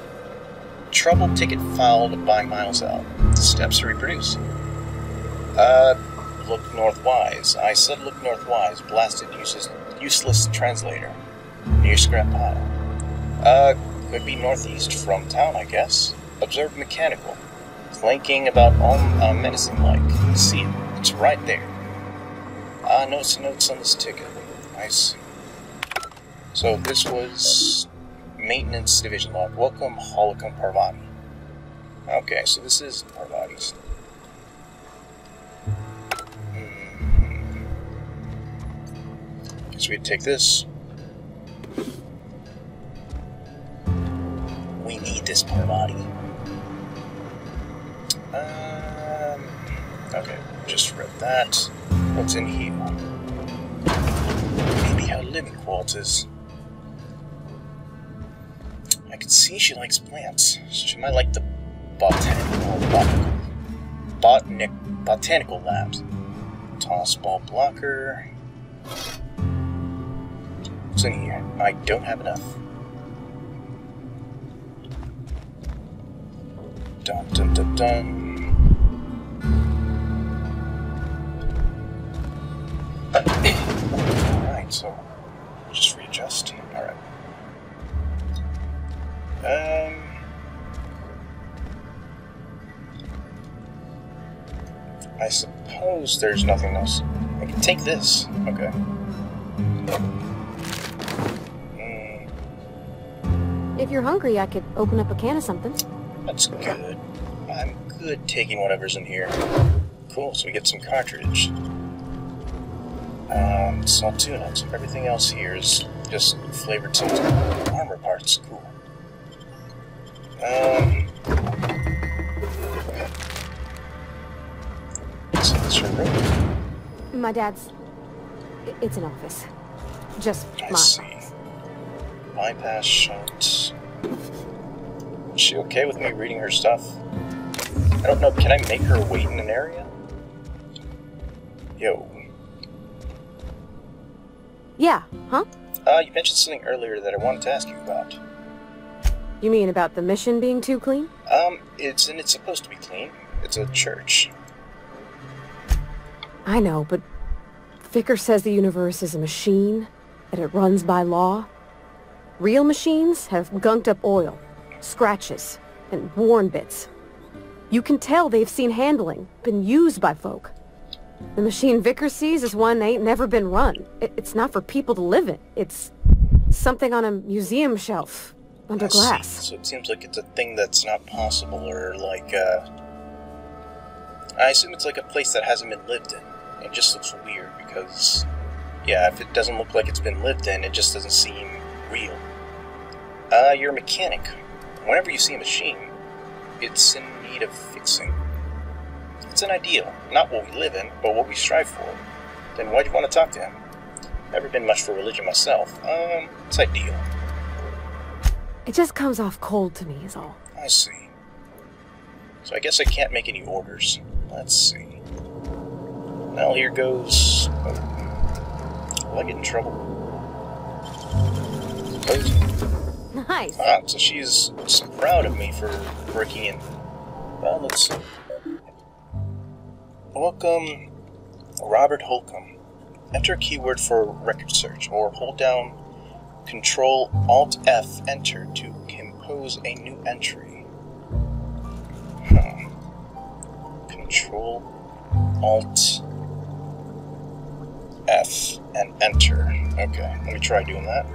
Trouble Ticket filed by Miles L. Steps to reproduce. Look northwise. I said look northwise. Blasted useless translator. Near scrap pile. Could be northeast from town, I guess. Observe mechanical. Clanking about all menacing like. See it. It's right there. Notes on this ticket. I see. So this was maintenance division log. Welcome, Holocom Parvati. Okay, so this is Parvati's. Guess we'd take this. We need this Parvati. Okay, just read that. What's in here? Maybe her living quarters. I can see she likes plants. She might like the botanical labs. Toss ball blocker. What's in here? I don't have enough. Dun dun dun dun. Alright, so just readjust. Alright. I suppose there's nothing else. I can take this. Okay.
If you're hungry, I could open up a can of something.
That's good. I'm good taking whatever's in here. Cool, so we get some cartridge. Saltuna. So everything else here is just flavored saltuna. Armor parts. Cool. So that's your room.
My dad's... It's an office. Just
I
my
see.
office.
Bypass shot. Is she okay with me reading her stuff? I don't know, can I make her wait in an area? Yo.
Yeah, huh?
You mentioned something earlier that I wanted to ask you about.
You mean about the mission being too clean?
It's supposed to be clean. It's a church.
I know, but Vicker says the universe is a machine, that it runs by law. Real machines have gunked up oil, scratches, and worn bits. You can tell they've seen handling, been used by folk. The machine Vickers sees is one that ain't never been run. It's not for people to live in. It's something on a museum shelf, under glass.
So it seems like it's a thing that's not possible, or like, I assume it's like a place that hasn't been lived in. It just looks weird because, yeah, if it doesn't look like it's been lived in, it just doesn't seem real. You're a mechanic. Whenever you see a machine, it's in need of fixing. It's an ideal, not what we live in, but what we strive for. Then why'd you want to talk to him? Never been much for religion myself. It's ideal.
It just comes off cold to me, is all.
I see. So I guess I can't make any orders. Let's see. Well, here goes... Oh. Will I get in trouble?
Nice.
Ah, so she's proud of me for breaking in. Well, let's see. Welcome, Robert Holcomb. Enter a keyword for record search, or hold down Control-Alt-F, enter to compose a new entry. Control-Alt-F and enter. Okay, let me try doing that.